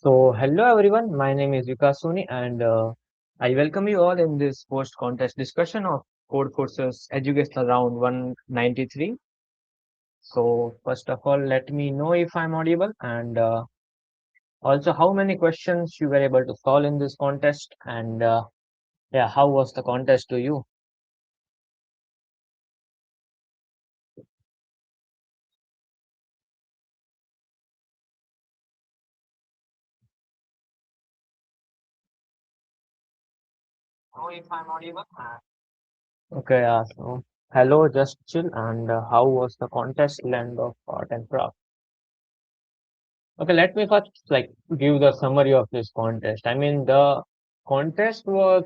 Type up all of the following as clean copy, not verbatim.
Hello everyone, my name is Vikas and I welcome you all in this post-contest discussion of Codeforces Educational Round 193. First of all, let me know if I'm audible and also how many questions you were able to solve in this contest and yeah, how was the contest to you? Know if I'm audible? Okay, hello, just chill and how was the contest land of art and craft? Okay, let me first give the summary of this contest. I mean, the contest was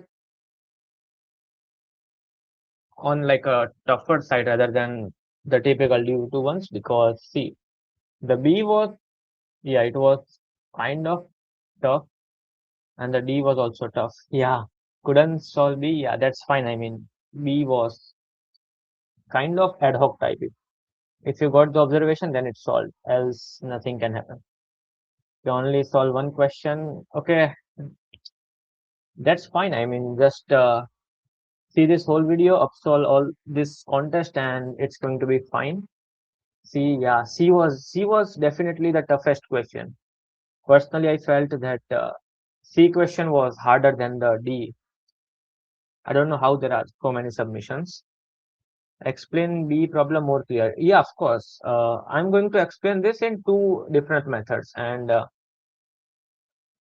on like a tougher side rather than the typical D2 ones because see, the B was yeah, it was kind of tough and the D was also tough. Yeah, couldn't solve B. Yeah, that's fine. I mean, B was kind of ad hoc type. If you got the observation, then it's solved. Else, nothing can happen. You only solve one question. Okay, that's fine. I mean, just see this whole video, upsolve all this contest, and it's going to be fine. See, yeah, C was definitely the toughest question. Personally, I felt that C question was harder than the D. I don't know how there are so many submissions. Explain B problem more clear. Yeah, of course. I'm going to explain this in two different methods, and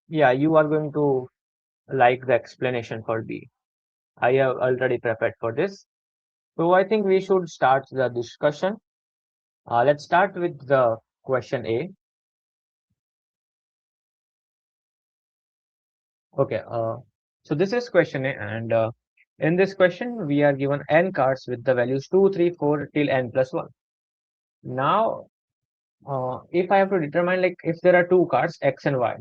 yeah, you are going to like the explanation for B. I have already prepared for this. So I think we should start the discussion. Let's start with the question A. Okay, so this is question A, and in this question, we are given n cards with the values 2, 3, 4 till n plus 1. Now, if I have to determine like if there are two cards, x and y,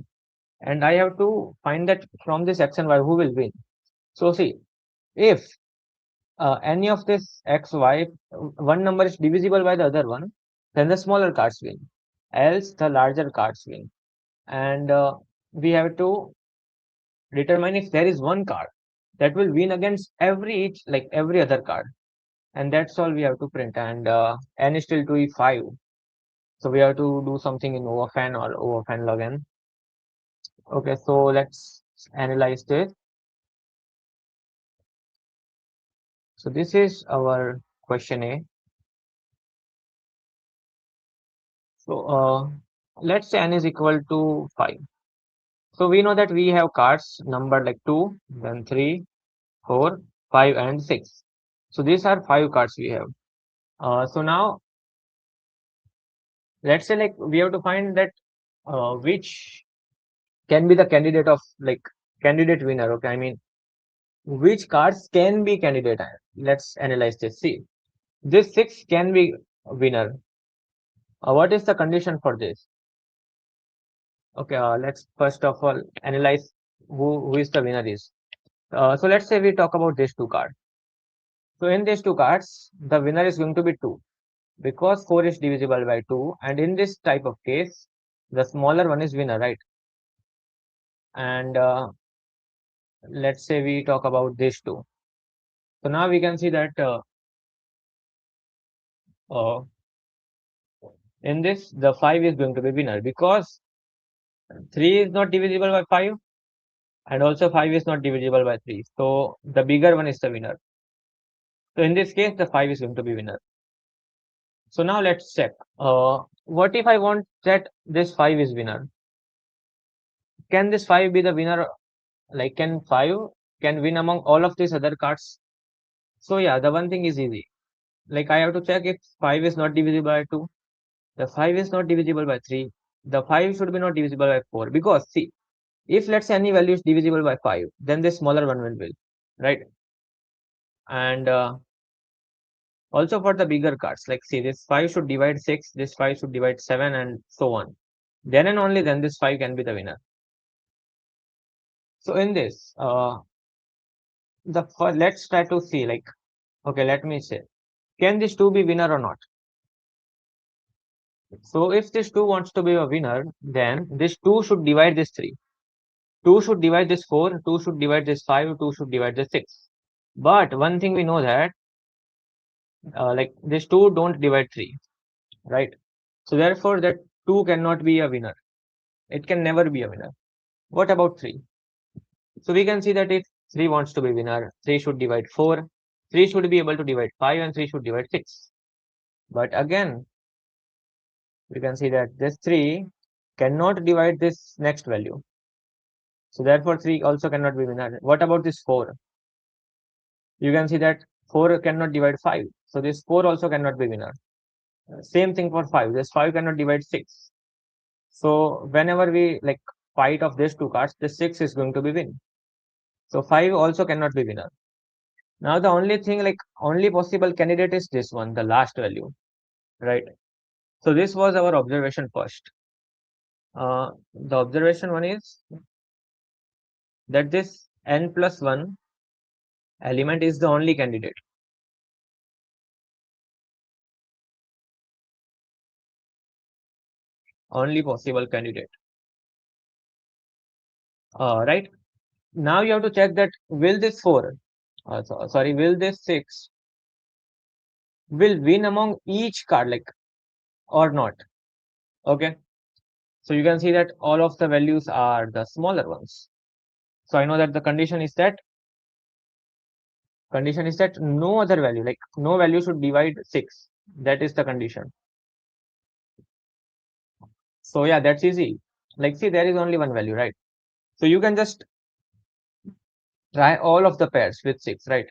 and I have to find that from this x and y who will win. So see, if any of this x, y, one number is divisible by the other one, then the smaller cards win, else the larger cards win. And we have to determine if there is one card that will win against every other card, and that's all we have to print. And n is still 2e5, so we have to do something in O of n or O of n log n. Okay, so let's analyze this. So this is our question A. So let's say n is equal to 5. So we know that we have cards numbered like 2, then 3, 4, 5, and 6. So these are 5 cards we have. So now let's say like we have to find that which can be the candidate of like candidate winner. Okay, I mean which cards can be candidate. Let's analyze this. See, this 6 can be winner. What is the condition for this? Okay, let's first of all analyze who is the winner is. So let's say we talk about these two cards. So in these two cards, the winner is going to be 2 because 4 is divisible by 2, and in this type of case, the smaller one is winner, right? And let's say we talk about these two. So now we can see that uh, in this, the 5 is going to be winner because 3 is not divisible by 5 and also 5 is not divisible by 3. So the bigger one is the winner. So in this case, the 5 is going to be winner. So now let's check. What if I want that this 5 is winner? Can this 5 be the winner? Like can 5 can win among all of these other cards? So yeah, the one thing is easy. Like I have to check if 5 is not divisible by 2. The 5 is not divisible by 3. The 5 should be not divisible by 4 because see, if let's say any value is divisible by 5, then the smaller one will win, right? And also for the bigger cards, like see, this 5 should divide 6, this 5 should divide 7, and so on. Then and only then this 5 can be the winner. So in this, let's try to see like, okay, let me say, can this 2 be winner or not? So if this 2 wants to be a winner, then this 2 should divide this 3. 2 should divide this 4, 2 should divide this 5, 2 should divide this 6. But one thing we know that like this 2 don't divide 3, right? So therefore that 2 cannot be a winner. It can never be a winner. What about 3? So we can see that if 3 wants to be winner, 3 should divide 4, 3 should be able to divide 5, and 3 should divide 6. But again, we can see that this 3 cannot divide this next value. So therefore 3 also cannot be winner. What about this 4? You can see that 4 cannot divide 5. So this 4 also cannot be winner. Same thing for 5. This 5 cannot divide 6. So whenever we like fight of these two cards, the 6 is going to be win. So 5 also cannot be winner. Now the only thing, like only possible candidate is this one, the last value, right? So this was our observation first. The observation one is that this n plus 1 element is the only candidate. Only possible candidate. Right? Now you have to check that will this 4, sorry, will this 6 will win among each card, like or not? Okay. So you can see that all of the values are the smaller ones. So I know that the condition is that no other value, like no value should divide 6. That is the condition. So yeah, that's easy. Like see, there is only one value, right? So you can just try all of the pairs with 6, right?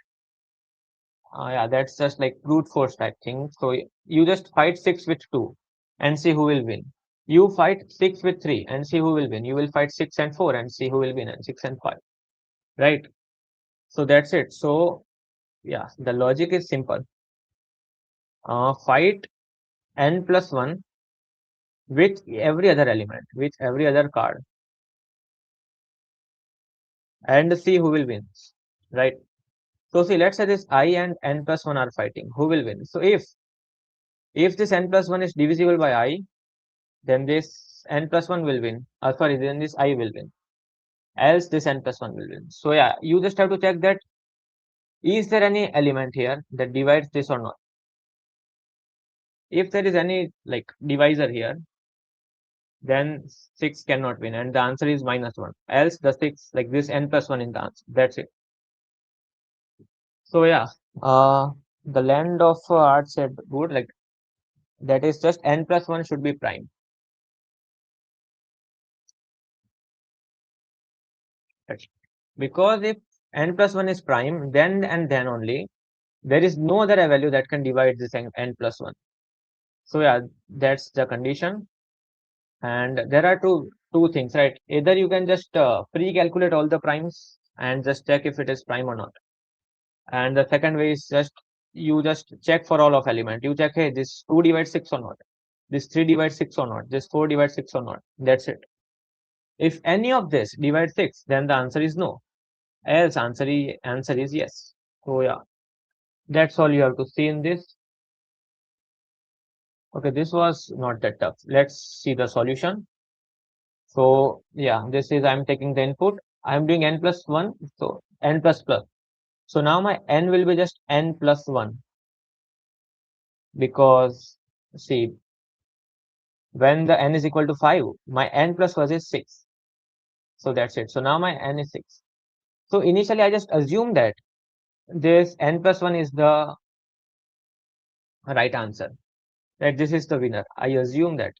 Yeah, that's just like brute force type thing. So you just fight 6 with 2 and see who will win. You fight 6 with 3 and see who will win. You will fight 6 and 4 and see who will win, and 6 and 5, right? So that's it. So yeah, the logic is simple. Fight n plus 1 with every other element, with every other card, and see who will win, right? So see, let's say this I and n plus 1 are fighting. Who will win? So if this n plus 1 is divisible by I, then this n plus 1 will win. Sorry, then this I will win. Else this n plus 1 will win. So yeah, you just have to check that is there any element here that divides this or not. If there is any like divisor here, then 6 cannot win, and the answer is -1. Else the 6, like this n plus 1 in the answer. That's it. So yeah, uh, the land of art said good, like that is just n plus 1 should be prime. Right. Because if n plus 1 is prime, then and then only there is no other value that can divide this n plus 1. So yeah, that's the condition. And there are two things, right? Either you can just pre-calculate all the primes and just check if it is prime or not. And the second way is just you just check for all of element. You check, hey, this 2 divides 6 or not, this 3 divides 6 or not, this 4 divides 6 or not. That's it. If any of this divides 6, then the answer is no. Else answer is yes. So yeah, that's all you have to see in this. Okay, this was not that tough. Let's see the solution. So yeah, this is I'm taking the input. I'm doing n plus 1, so n plus plus. So now my n will be just n plus 1, because see, when the n is equal to 5, my n plus 1 is 6. So that's it. So now my n is 6. So initially I just assume that this n plus 1 is the right answer, that this is the winner. I assume that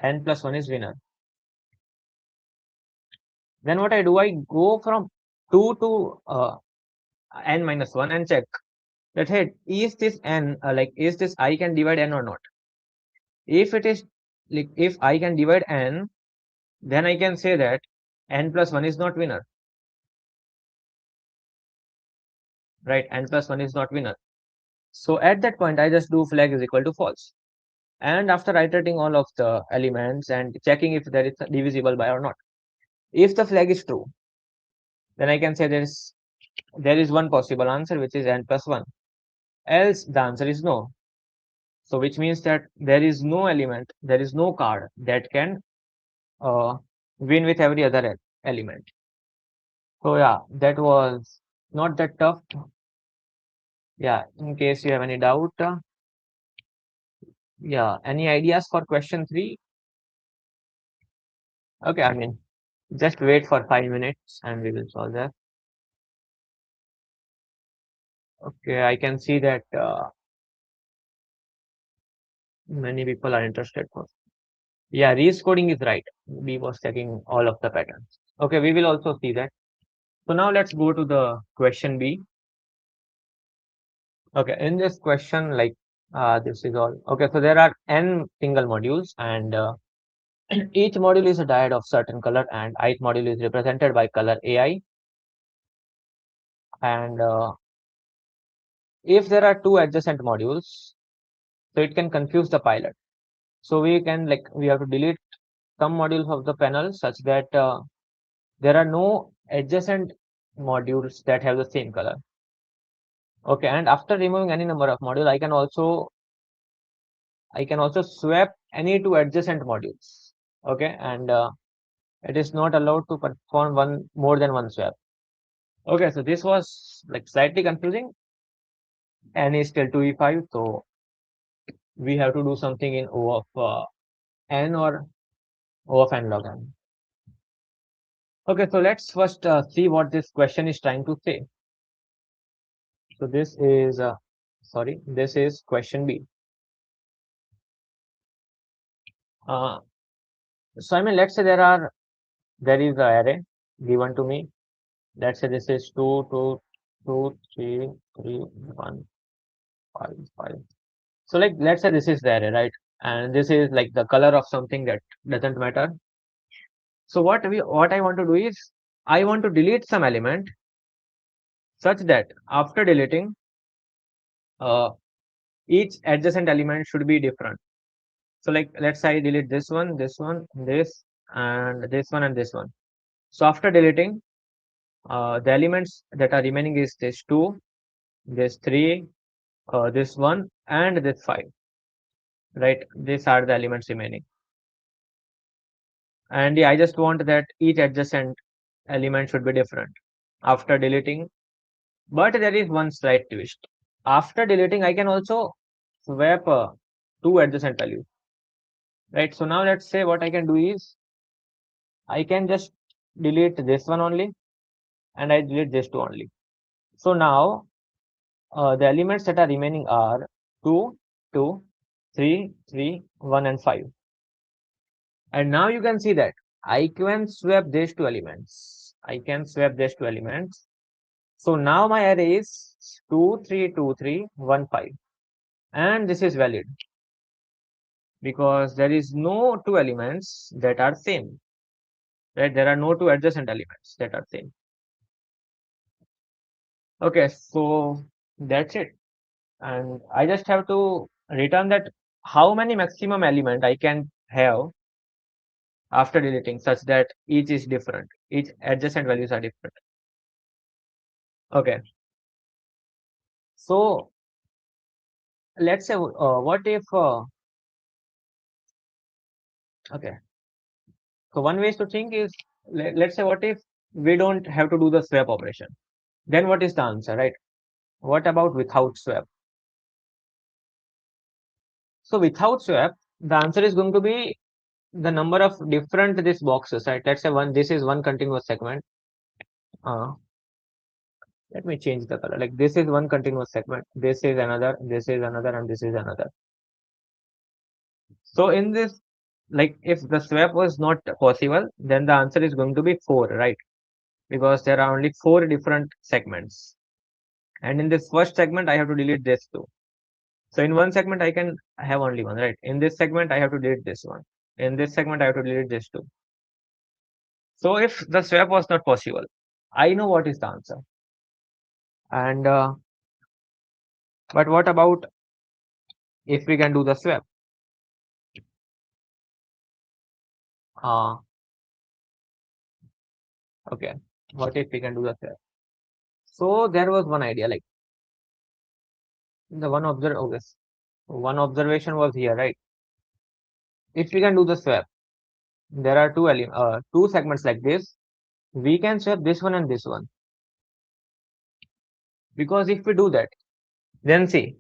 n plus 1 is winner. Then what I do, I go from 2 to n minus 1 and check that, hey, is this n, like is this I can divide n or not? If it is, like if I can divide n, then I can say that n plus 1 is not winner, right? N plus 1 is not winner. So at that point, I just do flag is equal to false. And after iterating all of the elements and checking if there is divisible by or not, if the flag is true, then I can say there is one possible answer, which is n plus 1. else the answer is no. So which means that there is no element, there is no card that can uh, win with every other element. So yeah, that was not that tough. Yeah, in case you have any doubt, yeah, any ideas for question 3? Okay, I mean, just wait for 5 minutes and we will solve that. Okay, I can see that many people are interested for. Yeah, rescoding is right. We was checking all of the patterns. Okay, we will also see that. So now let's go to the question B. Okay, in this question, like this is all. Okay, so there are n single modules, and each module is a diode of certain color, and ith module is represented by color AI. And if there are two adjacent modules, so it can confuse the pilot. So we have to delete some modules of the panel such that there are no adjacent modules that have the same color. Okay, and after removing any number of module, I can also swap any two adjacent modules. Okay, and it is not allowed to perform one more than one swap. Okay, so this was like slightly confusing. N is still 2e5, so we have to do something in O of n or O of n log n. Okay, so let's first see what this question is trying to say. So this is this is question B. Uh, so I mean, let's say there is an array given to me. Let's say this is 2, 2, 2, 3, 3, 1, 5, 5. So like let's say this is the array, right? And this is like the color of something that doesn't matter. So what I want to do is I want to delete some element such that after deleting uh, each adjacent element should be different. So like let's say I delete this one, this one, this, and this one and this one. So after deleting the elements that are remaining is this 2, this 3, this 1, and this 5, right? These are the elements remaining. And yeah, I just want that each adjacent element should be different after deleting. But there is one slight twist. After deleting, I can also swap two adjacent values, right? So now let's say what I can do is I can just delete this one only and I delete this two only. So now the elements that are remaining are 2, 2, 3, 3, 1, and 5. And now you can see that I can swap these two elements. I can swap these two elements. So now my array is 2, 3, 2, 3, 1, 5. And this is valid because there is no two elements that are same, right? There are no two adjacent elements that are same. Okay, so that's it. And I just have to return that how many maximum element I can have after deleting such that each is different, each adjacent values are different. Okay, so let's say what if okay, so one way to think is let's say what if we don't have to do the swap operation, then what is the answer, right? What about without swap? So without swap the answer is going to be the number of different these boxes, right? Let's say this is one continuous segment. Let me change the color. Like this is one continuous segment, this is another, this is another, and this is another. So in this, like if the swap was not possible, then the answer is going to be 4, right? Because there are only 4 different segments. And in this first segment, I have to delete this two. So in one segment, I can have only one, right? In this segment, I have to delete this one. In this segment, I have to delete this two. So if the swap was not possible, I know what is the answer. And but what about if we can do the swap? Uh, okay. What if we can do the swap? So there was one idea, like the one observation was here, right? If we can do the swap, there are two segments like this. We can swap this one and this one, because if we do that, then see,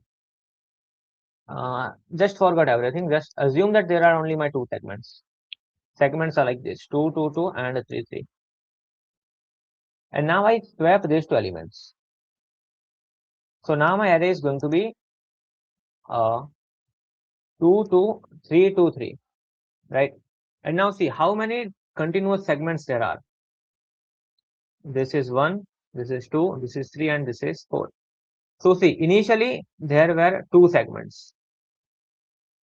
just forget everything. Just assume that there are only my two segments. Segments are like this: 2, 2, 2, and 3, 3. And now I swap these two elements. So now my array is going to be 2, 2, 3, 2, 3, right? And now see how many continuous segments there are. This is 1, this is 2, this is 3, and this is 4. So see, initially there were two segments,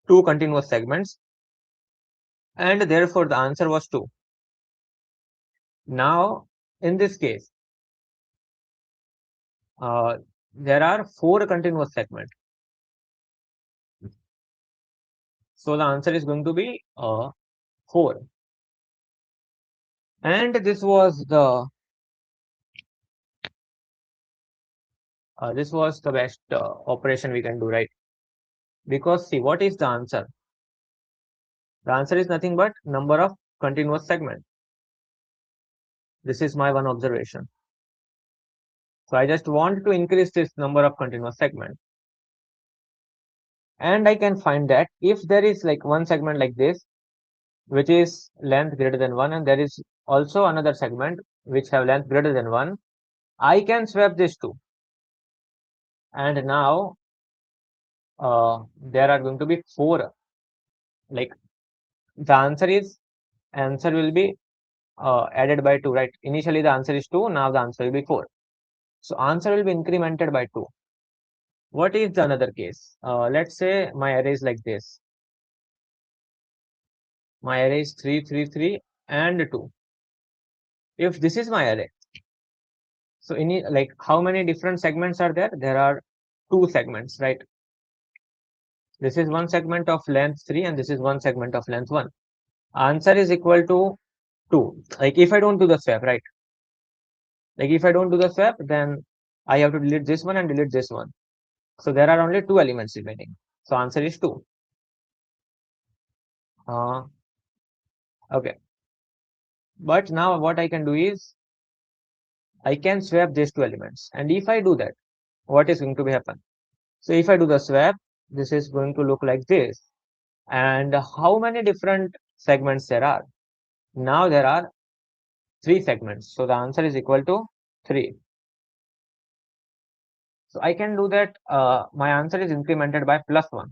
two continuous segments, and therefore the answer was 2. Now, in this case, there are 4 continuous segments. So the answer is going to be 4. And this was the best operation we can do, right? Because see, what is the answer? The answer is nothing but number of continuous segments. This is my one observation. So I just want to increase this number of continuous segments. And I can find that if there is like one segment like this, which is length greater than 1, and there is also another segment which have length greater than 1, I can swap these two. And now there are going to be 4. Like the answer will be added by 2, right? Initially the answer is 2, now the answer will be 4. So answer will be incremented by 2. What is the another case? Let's say my array is like this. My array is 3, 3, 3, and 2. If this is my array, so like how many different segments are there? There are 2 segments, right? This is one segment of length 3, and this is one segment of length 1. Answer is equal to 2. Like if I don't do the swap, right? Like if I don't do the swap, then I have to delete this one and delete this one. So there are only 2 elements remaining. So answer is 2. Okay. But now what I can do is I can swap these 2 elements. And if I do that, what is going to be happen? So if I do the swap, this is going to look like this. And how many different segments there are? Now there are 3 segments. So the answer is equal to 3. So I can do that. My answer is incremented by +1.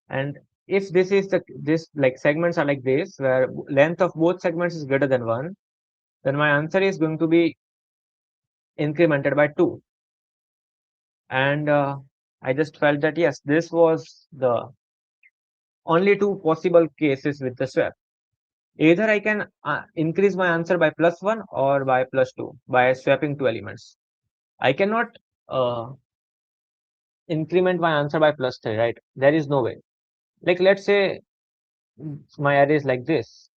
And if this like segments are like this, where length of both segments is greater than 1, then my answer is going to be incremented by 2. And I just felt that yes, this was the only 2 possible cases with the swap. Either I can increase my answer by +1 or by +2 by swapping 2 elements. I cannot increment my answer by +3, right? There is no way. Like let's say my array is like this.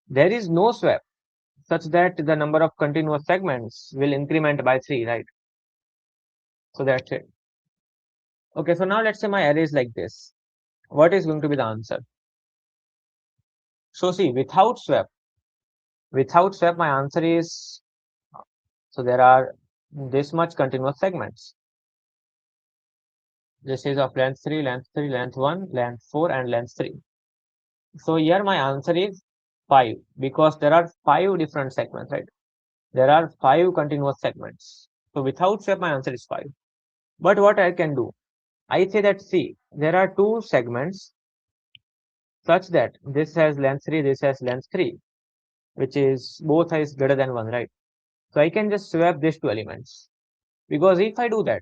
There is no swap such that the number of continuous segments will increment by 3, right? So that's it. Okay, so now let's say my array is like this. What is going to be the answer? So see, without swap, my answer is, so there are this much continuous segments. This is of length 3, length 3, length 1, length 4, and length 3. So here my answer is 5, because there are 5 different segments, right? There are 5 continuous segments. So without swap, my answer is 5. But what I can do? I say that, see, there are 2 segments such that this has length 3, this has length 3, which is both is greater than 1, right? So I can just swap these 2 elements. Because if I do that,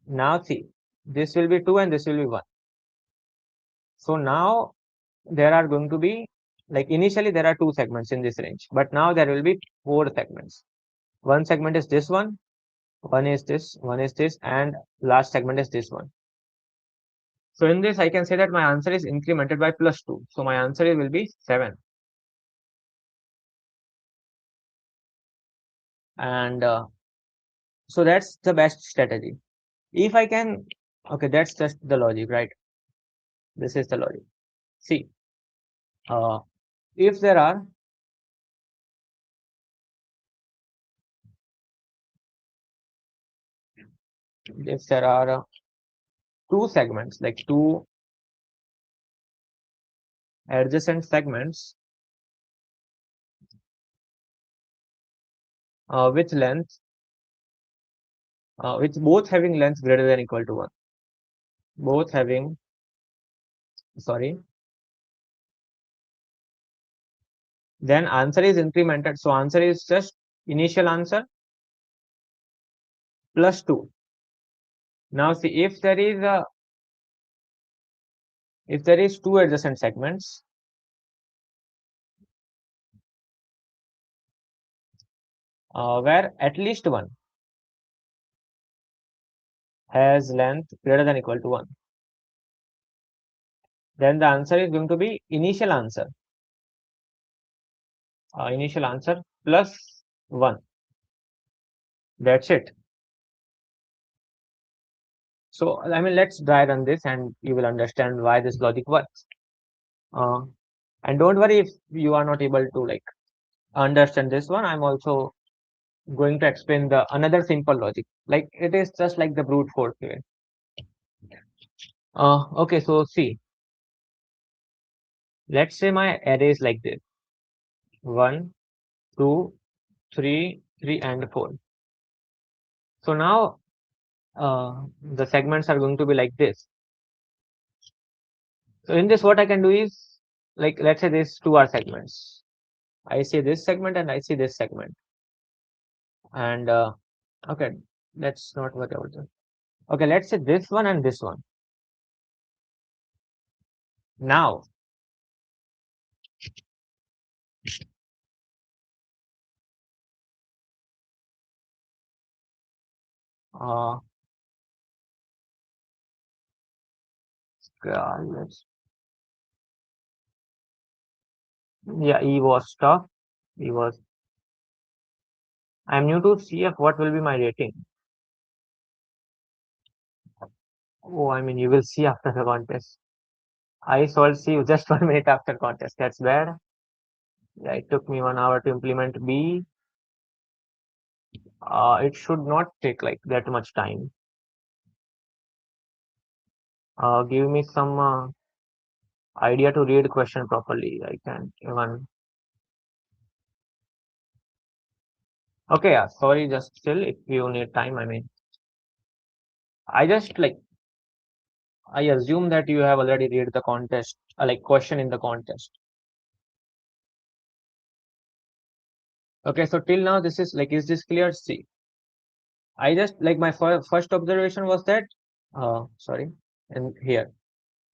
now see, this will be 2 and this will be 1. So now there are going to be, like initially there are 2 segments in this range, but now there will be 4 segments. One segment is this one is this, and last segment is this one. So in this, I can say that my answer is incremented by +2. So my answer will be 7. And So that's the best strategy. If I can, okay, that's just the logic, right? This is the logic. See, uh, if there are, if there are two segments, like two adjacent segments with length, with both having length greater than equal to 1, both having, sorry, then answer is incremented. So answer is just initial answer plus 2. Now see, if there is two adjacent segments, where at least one has length greater than equal to 1, then the answer is going to be initial answer plus 1. That's it. So I mean, let's dry run this and you will understand why this logic works. Uh, and don't worry if you are not able to like understand this one. I'm also going to explain the another simple logic. Like it is just like the brute force way. Okay, so see, let's say my array is like this: 1, 2, 3, 3, and 4. So now the segments are going to be like this. So in this, what I can do is, like, let's say these two are segments. I see this segment and I see this segment. And okay, that's not what I would do. Okay, let's say this one and this one. Now, uh, let's, yeah, E was tough. E was, I'm new to CF. What will be my rating? Oh, I mean, you will see after the contest. I solved C just 1 minute after contest. That's bad. Yeah, it took me 1 hour to implement B. It should not take like that much time. Give me some idea to read question properly. I can even. Okay, yeah. Sorry, just still, if you need time, I mean, I just like I assume that you have already read the contest, like question in the contest. Okay, so till now this is like, is this clear? See, I just like my first observation was that, sorry, and here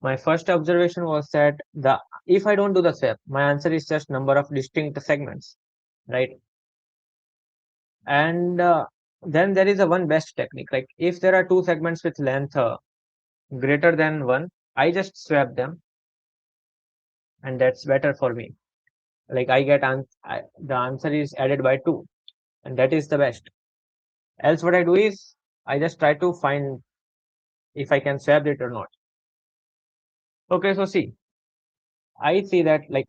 my first observation was that the if I don't do the step, my answer is just number of distinct segments, right? And then there is a one best technique. Like if there are two segments with length greater than 1, I just swap them, and that's better for me. Like I get the answer is added by 2, and that is the best. Else what I do is I just try to find if I can swap it or not. Okay, so see, I see that like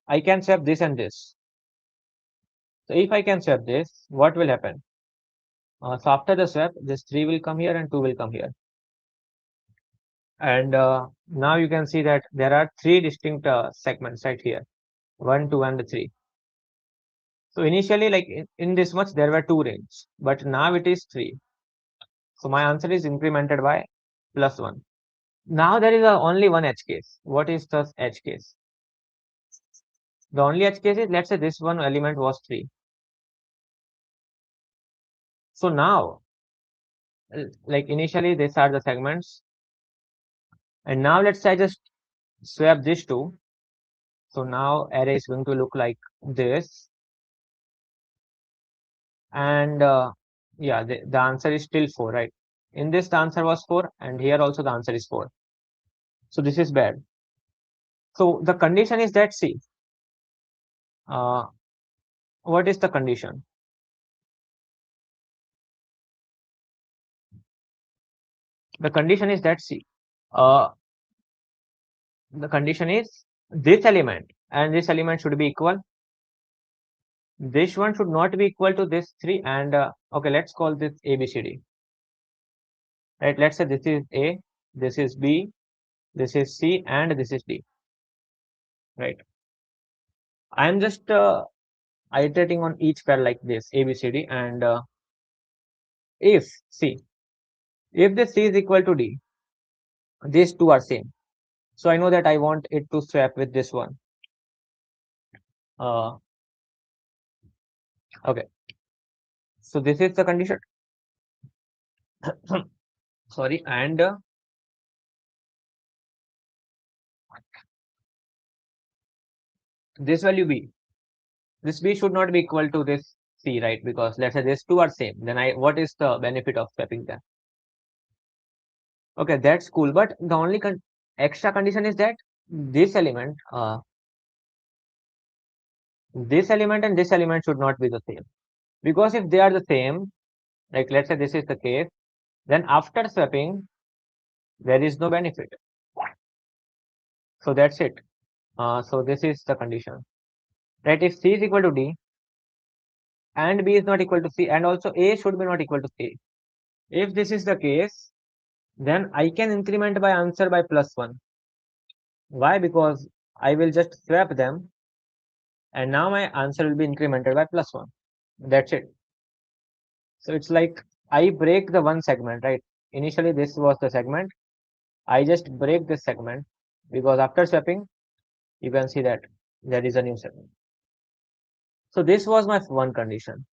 I can swap this and this. So if I can swap this, what will happen? So after the swap, this 3 will come here and 2 will come here. And now you can see that there are three distinct segments right here, 1, 2, and 3. So initially, like in this much, there were 2 rings, but now it is 3. So my answer is incremented by plus 1. Now there is only one edge case. What is the edge case? The only edge case is, let's say this one element was 3. So now, like initially, these are the segments. And now let's say I just swap these two. So now array is going to look like this. And yeah, the answer is still 4, right? In this, the answer was 4. And here also the answer is 4. So this is bad. So the condition is that, see, uh, what is the condition? The condition is that see, uh, the condition is this element and this element should be equal. This one should not be equal to this three, and okay, let's call this A, B, C, D. Right? Let's say this is A, this is B, this is C, and this is D. Right? I am just iterating on each pair like this, A, B, C, D, and if C, if this C is equal to D, these two are same. So I know that I want it to swap with this one. Uh, okay. So this is the condition. Sorry, and this value B, this B should not be equal to this C, right? Because let's say these two are same. Then what is the benefit of swapping them? Okay, that's cool. But the only extra condition is that this element, and this element should not be the same. Because if they are the same, like let's say this is the case, then after swapping, there is no benefit. So that's it. So this is the condition. Right? If C is equal to D and B is not equal to C, and also A should be not equal to A. If this is the case, then I can increment my answer by +1. Why? Because I will just swap them, and now my answer will be incremented by +1. That's it. So it's like I break the one segment, right? Initially, this was the segment. I just break this segment because after swapping, you can see that there is a new segment. So this was my one condition.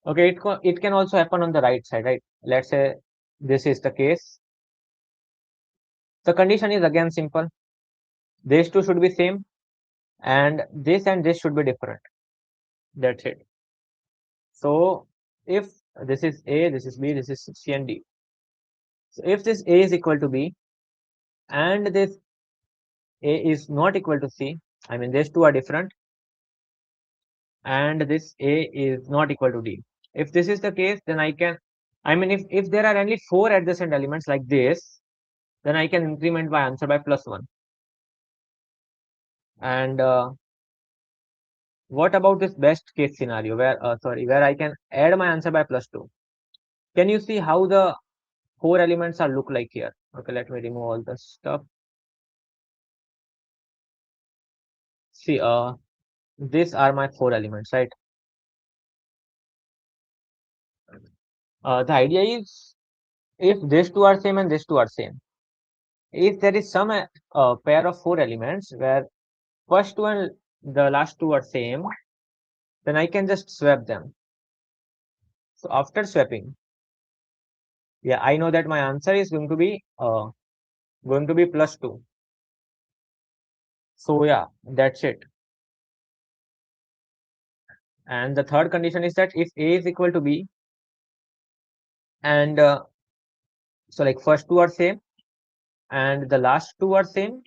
Okay, it can also happen on the right side, right? Let's say this is the case. The condition is again simple. These two should be same, and this should be different. That's it. So if this is A, this is B, this is C and D. So if this A is equal to B and this A is not equal to C, I mean these two are different, and this A is not equal to D. If this is the case, then if there are only four adjacent elements like this, then I can increment my answer by +1. And what about this best case scenario where I can add my answer by +2? Can you see how the four elements are look like here? Okay, let me remove all the stuff. See, these are my four elements, right? The idea is if these two are same and these two are same, if there is some pair of four elements where first two and the last two are same, then I can just swap them. So after swapping, yeah, I know that my answer is going to be +2. So yeah, that's it. And the third condition is that if A is equal to B, and so like first two are same and the last two are same,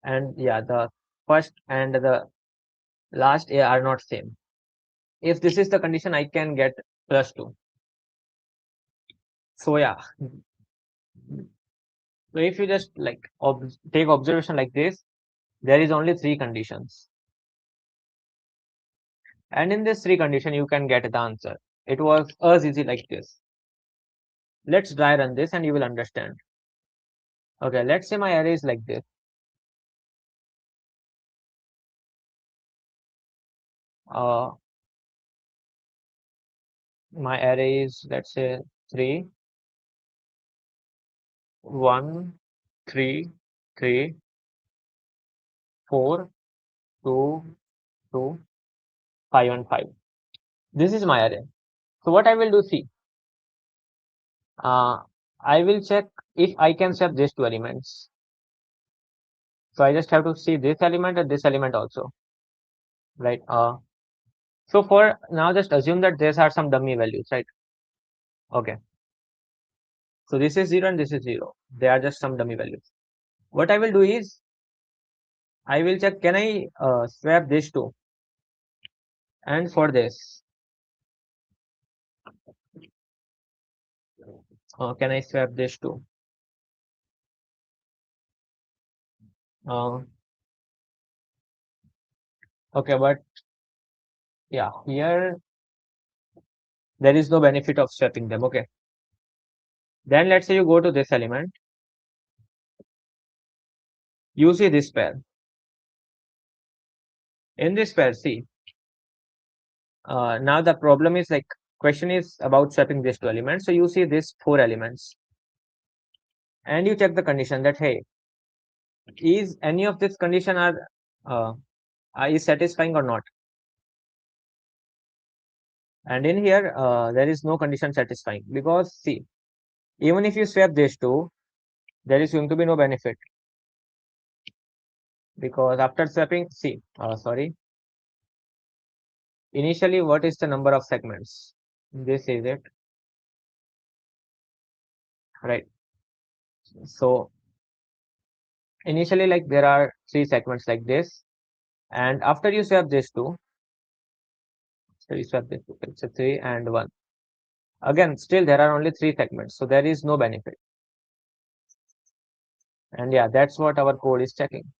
and yeah, the first and the last A are not same. If this is the condition, I can get +2. So yeah, so if you just like take observation like this, there is only three conditions, and in this three condition you can get the answer. It was as easy like this. Let's dry run this and you will understand. Okay, let's say my array is like this. Uh, my array is, let's say, 3, 1, 3, 3, 4, 2, 2, 5, and 5. This is my array. So what I will do, see, I will check if I can swap these two elements. So I just have to see this element and this element also, right? So for now, just assume that these are some dummy values, right? Okay. So this is 0 and this is 0. They are just some dummy values. What I will do is I will check, can I swap these two? And for this, Can I swap this too? Uh, okay, but yeah, here there is no benefit of swapping them. Okay. Then let's say you go to this element, you see this pair. In this pair, see, now the problem is like question is about swapping these two elements. So you see these four elements and you check the condition that hey, is any of this condition uh, is satisfying or not? And in here, there is no condition satisfying because see, even if you swap these two, there is going to be no benefit because after swapping, see, sorry, initially, what is the number of segments? This is it, right? So initially, like there are three segments like this, and after you swap these two, so you swap this two, it's a three and one. Again, still there are only three segments, so there is no benefit. And yeah, that's what our code is checking.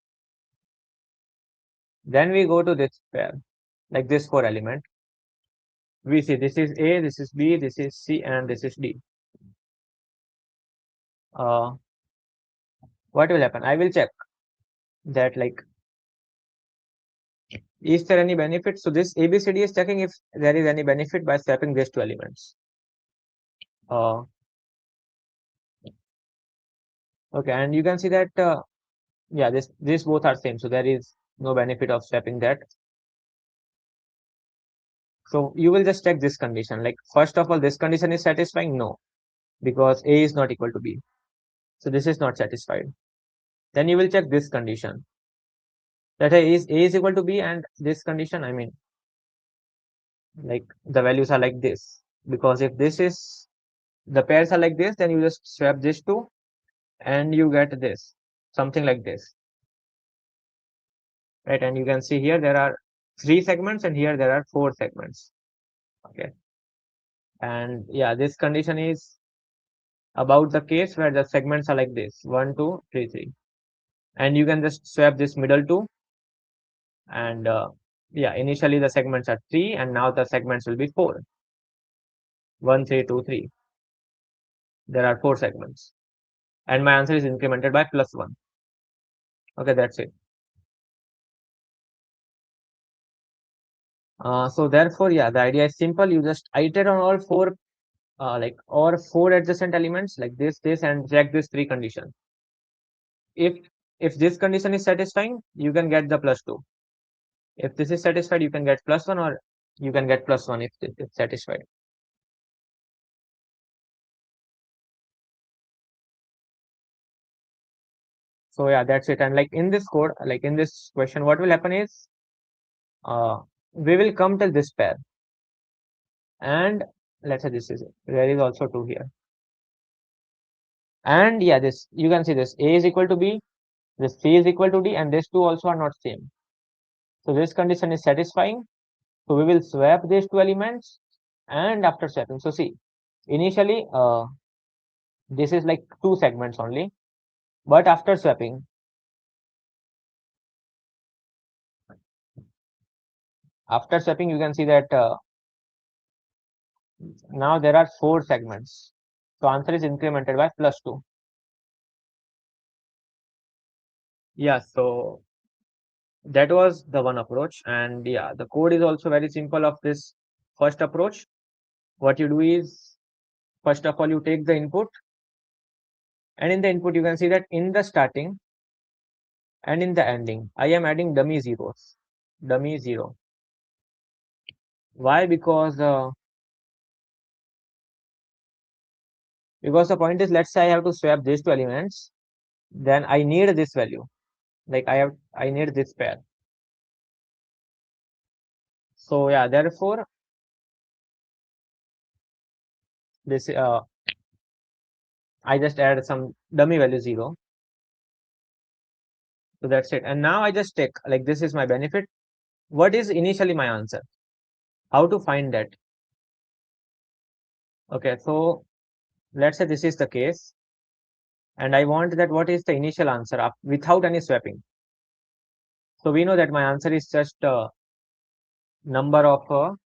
Then we go to this pair, like this four element. We see this is A, this is B, this is C, and this is D. Uh, what will happen? I will check that like is there any benefit? So this ABCD is checking if there is any benefit by swapping these two elements. Uh, okay, and you can see that yeah, this both are same, so there is no benefit of swapping that. So you will just check this condition. Like first of all, this condition is satisfying? No, because A is not equal to B. So this is not satisfied. Then you will check this condition that A is equal to B and this condition, I mean, like the values are like this. Because if this is the pairs are like this, then you just swap this two and you get this, something like this. Right? And you can see here there are three segments and here there are four segments. Okay. And yeah, this condition is about the case where the segments are like this, 1, 2, 3, 3. And you can just swap this middle two and yeah, initially the segments are 3 and now the segments will be 4. 1, 3, 2, 3. There are 4 segments. And my answer is incremented by +1. Okay, that's it. So therefore, yeah, the idea is simple. You just iterate on all four, like or four adjacent elements like this, and check these three conditions. If this condition is satisfying, you can get the +2. If this is satisfied, you can get +1, or you can get +1 if this is satisfied. So yeah, that's it. And like in this code, like in this question, what will happen is, uh, we will come till this pair, and let's say this is it. There is also 2 here. And yeah, this you can see this A is equal to B, this C is equal to D, and these two also are not same. So this condition is satisfying. So we will swap these two elements, and after swapping, so see, initially this is like two segments only, but after swapping, you can see that now there are four segments. So answer is incremented by +2. Yeah, so that was the one approach, and yeah, the code is also very simple of this first approach. What you do is, first of all, you take the input, and in the input, you can see that in the starting and in the ending, I am adding dummy zeros. Dummy 0. Why? Because the point is, let's say I have to swap these two elements, then I need this value. Like I need this pair. So yeah, therefore this I just add some dummy value 0. So that's it. And now I just take, like, this is my benefit. What is initially my answer? How to find that? Okay, so let's say this is the case, and I want that what is the initial answer without any swapping. So we know that my answer is just number of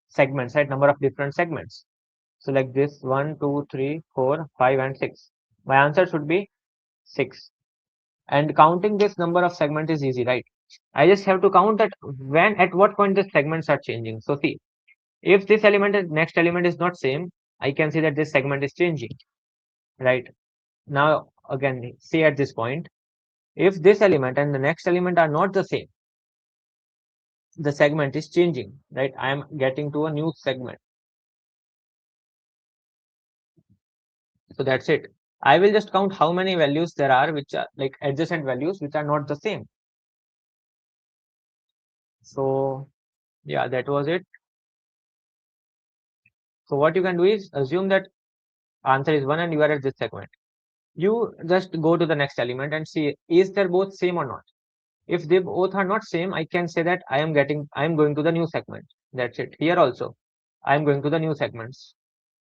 segments, right? Number of different segments. So like this 1, 2, 3, 4, 5, and 6. My answer should be 6. And counting this number of segments is easy, right? I just have to count that at what point the segments are changing. So see, if this next element is not same, I can see that this segment is changing, right? Now again, see at this point, if this element and the next element are not the same, the segment is changing, right? I am getting to a new segment. So that's it. I will just count how many values there are which are like adjacent values which are not the same. So yeah, that was it. So what you can do is assume that answer is 1 and you are at this segment. You just go to the next element and see is they both same or not. If they both are not same, I can say that I am going to the new segment. That's it. Here also, I am going to the new segments.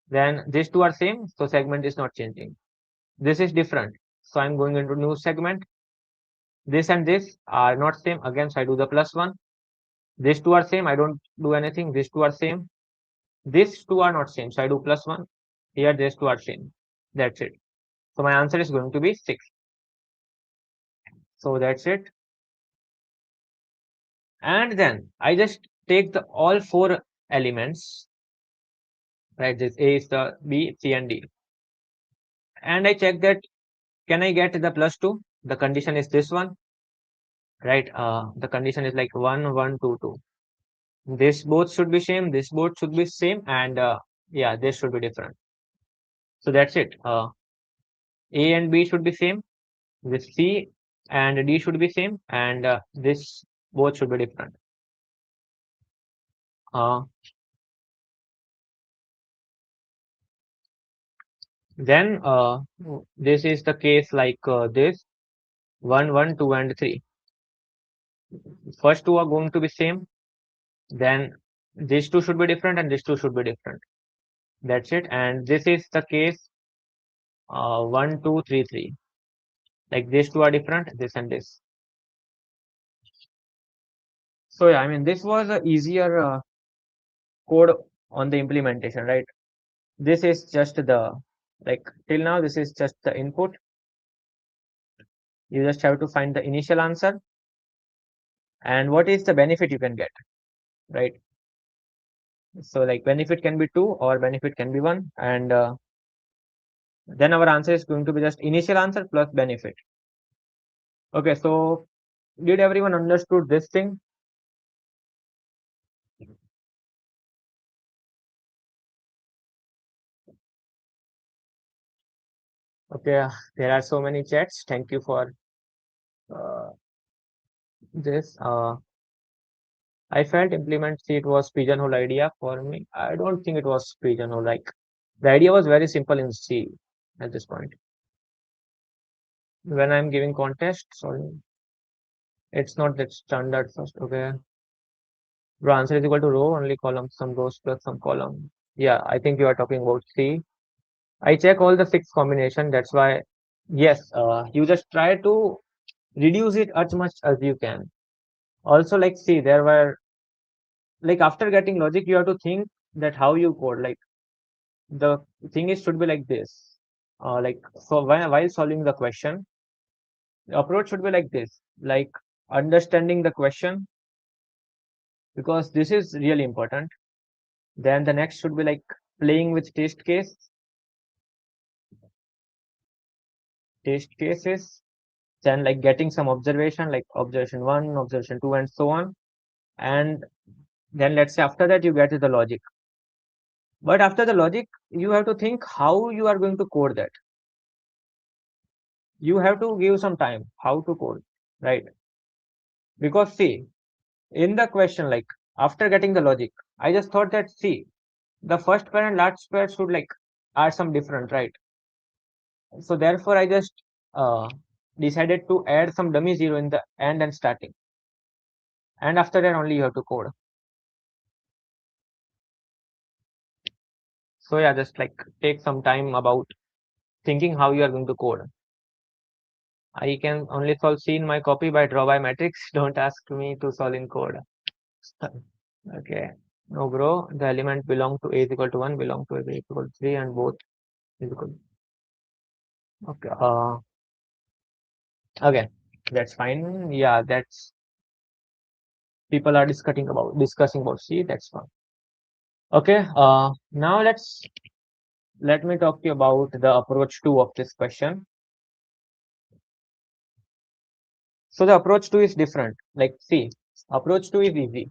Then these two are same, so segment is not changing. This is different, so I'm going into new segment. This and this are not same. Again, so I do the +1. These two are same. I don't do anything. These two are same. These two are not same, so I do +1. Here, these two are same. That's it. So my answer is going to be 6. So that's it. And then I just take the all 4 elements, right? This A is the B, C, and D. And I check that can I get the +2? The condition is this one, right? The condition is like 1, 1, 2, 2. This both should be same, this both should be same, and yeah, this should be different. So that's it. A and B should be same, this C and D should be same, and this both should be different. Uh, then this is the case like this 1, 1, 2, and 3. First two are going to be same, then these two should be different, and these two should be different. That's it. And this is the case 1, 2, 3, 3. Like these two are different, this and this. So yeah, I mean this was a easier code on the implementation, right? This is just the like till now this is just the input. You just have to find the initial answer and what is the benefit you can get, right? So like benefit can be 2 or benefit can be 1, and then our answer is going to be just initial answer plus benefit. Okay, so did everyone understood this thing? Okay, there are so many chats. Thank you for uh, this. I felt implement it was pigeonhole idea for me. I don't think it was pigeonhole. Like the idea was very simple in C at this point. When I'm giving contest, sorry, it's not that standard first. Okay, row answer is equal to row only column some rows plus some column. Yeah, I think you are talking about C. I check all the 6 combination. That's why yes, you just try to reduce it as much as you can. Also, like see, there were like after getting logic, you have to think that how you code. Like the thing is should be like this. Like so while solving the question, the approach should be like this. Like understanding the question because this is really important. Then the next should be like playing with test cases. Then like getting some observation, like observation 1, observation 2, and so on. And then let's say after that you get to the logic. But after the logic, you have to think how you are going to code that. You have to give some time how to code, right? Because see, in the question, like after getting the logic, I just thought that see, the first pair and last pair should like are some different, right? So therefore, I just uh, decided to add some dummy zero in the end and starting, and after that only you have to code. So yeah, just like take some time about thinking how you are going to code. I can only solve C in my copy by draw by matrix. Don't ask me to solve in code. Okay. No, bro. The element belong to A is equal to 1, belong to A is equal to 3, and both is equal. Okay. Okay. That's fine. Yeah, that's people are discussing about C. That's fine. Okay. Now let me talk to you about the approach 2 of this question. So the approach 2 is different. Like, see, approach 2 is easy.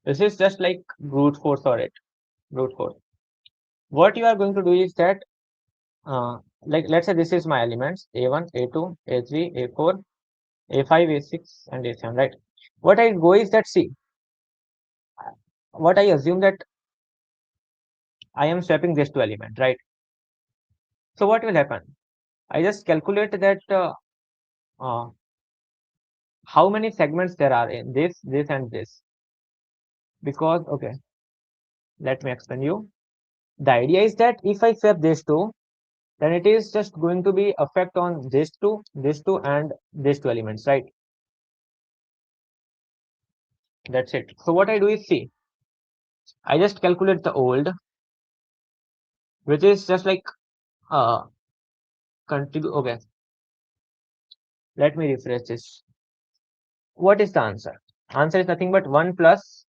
This is just like brute force or it. Brute force. What you are going to do is that, like, let's say this is my elements A1, A2, A3, A4, A5, A6, and A7, right? What I go is that, see, what I assume that I am swapping these two elements, right? So what will happen? I just calculate that uh, how many segments there are in this, and this. Because, okay, let me explain you. The idea is that if I swap these two, then it is just going to be effect on this two, and these two elements, right? That's it. So what I do is, see, I just calculate the old, which is just like contribute. Okay, let me refresh this. What is the answer? Answer is nothing but 1 plus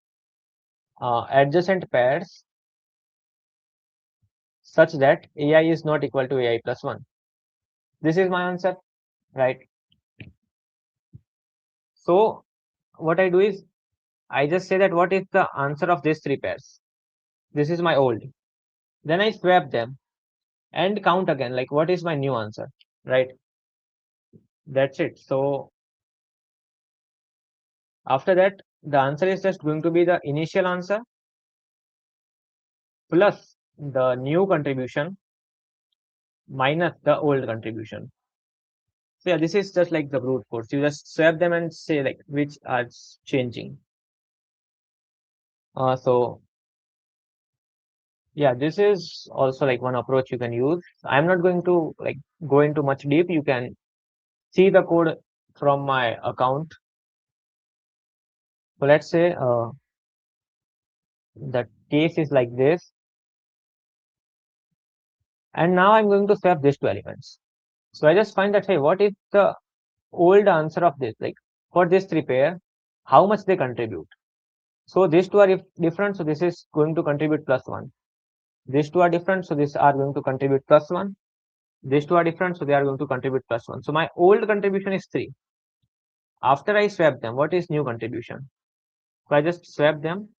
adjacent pairs such that AI is not equal to AI plus 1. This is my answer, right? So what I do is I just say that what is the answer of these three pairs? This is my old. Then I swap them and count again, like what is my new answer, right? That's it. So after that, the answer is just going to be the initial answer plus the new contribution minus the old contribution. So yeah, this is just like the brute force. You just swap them and say like which are changing. So yeah, this is also like one approach you can use. I'm not going to like go into much deep. You can see the code from my account. So let's say the case is like this, and now I'm going to swap these two elements. So I just find that, hey, what is the old answer of this? Like for this three pair, how much they contribute? So these two are if different, so this is going to contribute plus 1. These two are different, so these are going to contribute plus 1. These two are different, so they are going to contribute plus 1. So my old contribution is 3. After I swap them, what is new contribution? So I just swap them,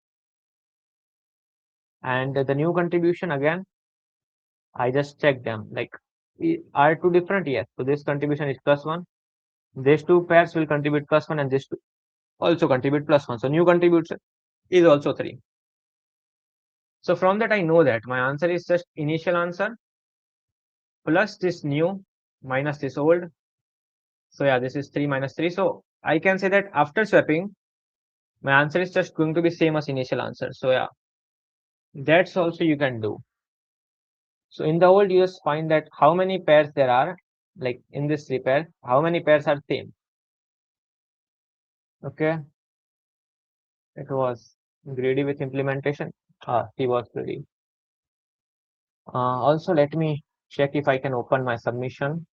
and the new contribution again, I just check them. Like, are two different? Yes. So this contribution is plus 1. These two pairs will contribute plus 1, and this two also contribute plus 1. So new contribution is also 3. So from that, I know that my answer is just initial answer plus this new minus this old. So yeah, this is 3 minus 3. So I can say that after swapping, my answer is just going to be same as initial answer. So yeah, that's also you can do. So in the old, you just find that how many pairs there are, like in this three pair, how many pairs are same. Okay, it was greedy with implementation. He was greedy. Also, let me check if I can open my submission.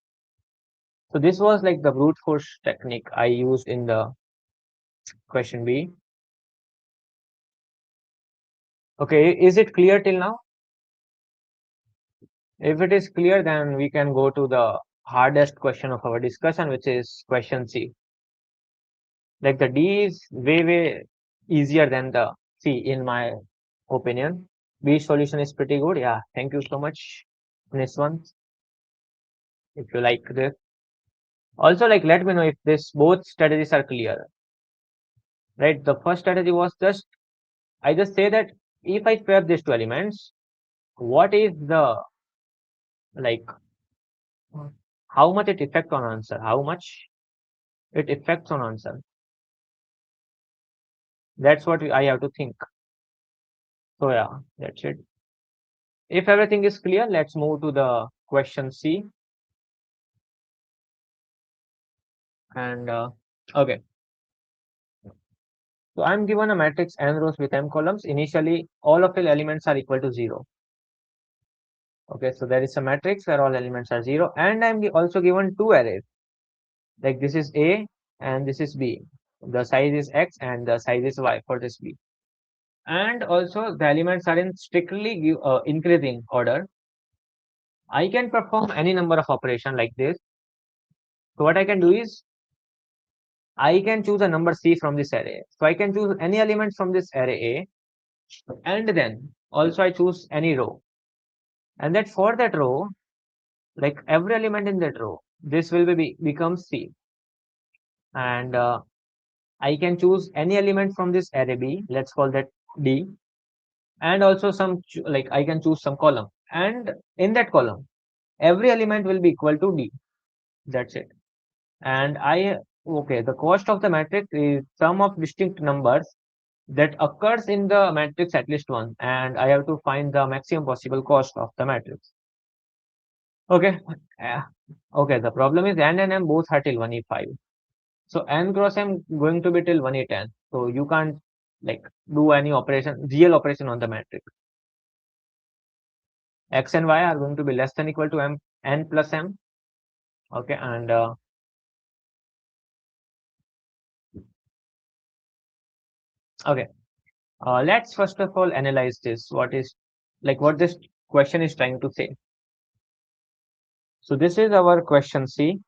So this was like the brute force technique I used in the question B. Okay, is it clear till now? If it is clear, then we can go to the hardest question of our discussion, which is question C. Like the D is way easier than the C, in my opinion. B solution is pretty good. Yeah, thank you so much. This one, if you like this. Also, like let me know if this both strategies are clear. Right? The first strategy was just I just say that if I swap these two elements, what is the like how much it affect on answer? How much it affects on answer? That's what I have to think. So yeah, that's it. If everything is clear, let's move to the question C. And okay, so I'm given a matrix n rows with m columns. Initially, all of the elements are equal to 0. Okay, so there is a matrix where all elements are 0, and I'm also given two arrays. Like this is A and this is B. The size is X and the size is Y for this B. And also the elements are in strictly increasing order. I can perform any number of operation like this. So what I can do is I can choose a number C from this array. So I can choose any element from this array A, and then also I choose any row. And that for that row, like every element in that row, this will become C. And I can choose any element from this array B. Let's call that D. And also like I can choose some column. And in that column, every element will be equal to D. That's it. And okay, the cost of the matrix is sum of distinct numbers that occurs in the matrix at least once, and I have to find the maximum possible cost of the matrix. Okay. uh, okay, the problem is n and m both are till 1e5. So n cross m going to be till 1e10. So you can't like do any real operation on the matrix. X and y are going to be less than equal to n plus m. Okay, and okay, let's first of all analyze this. What this question is trying to say. So this is our question C.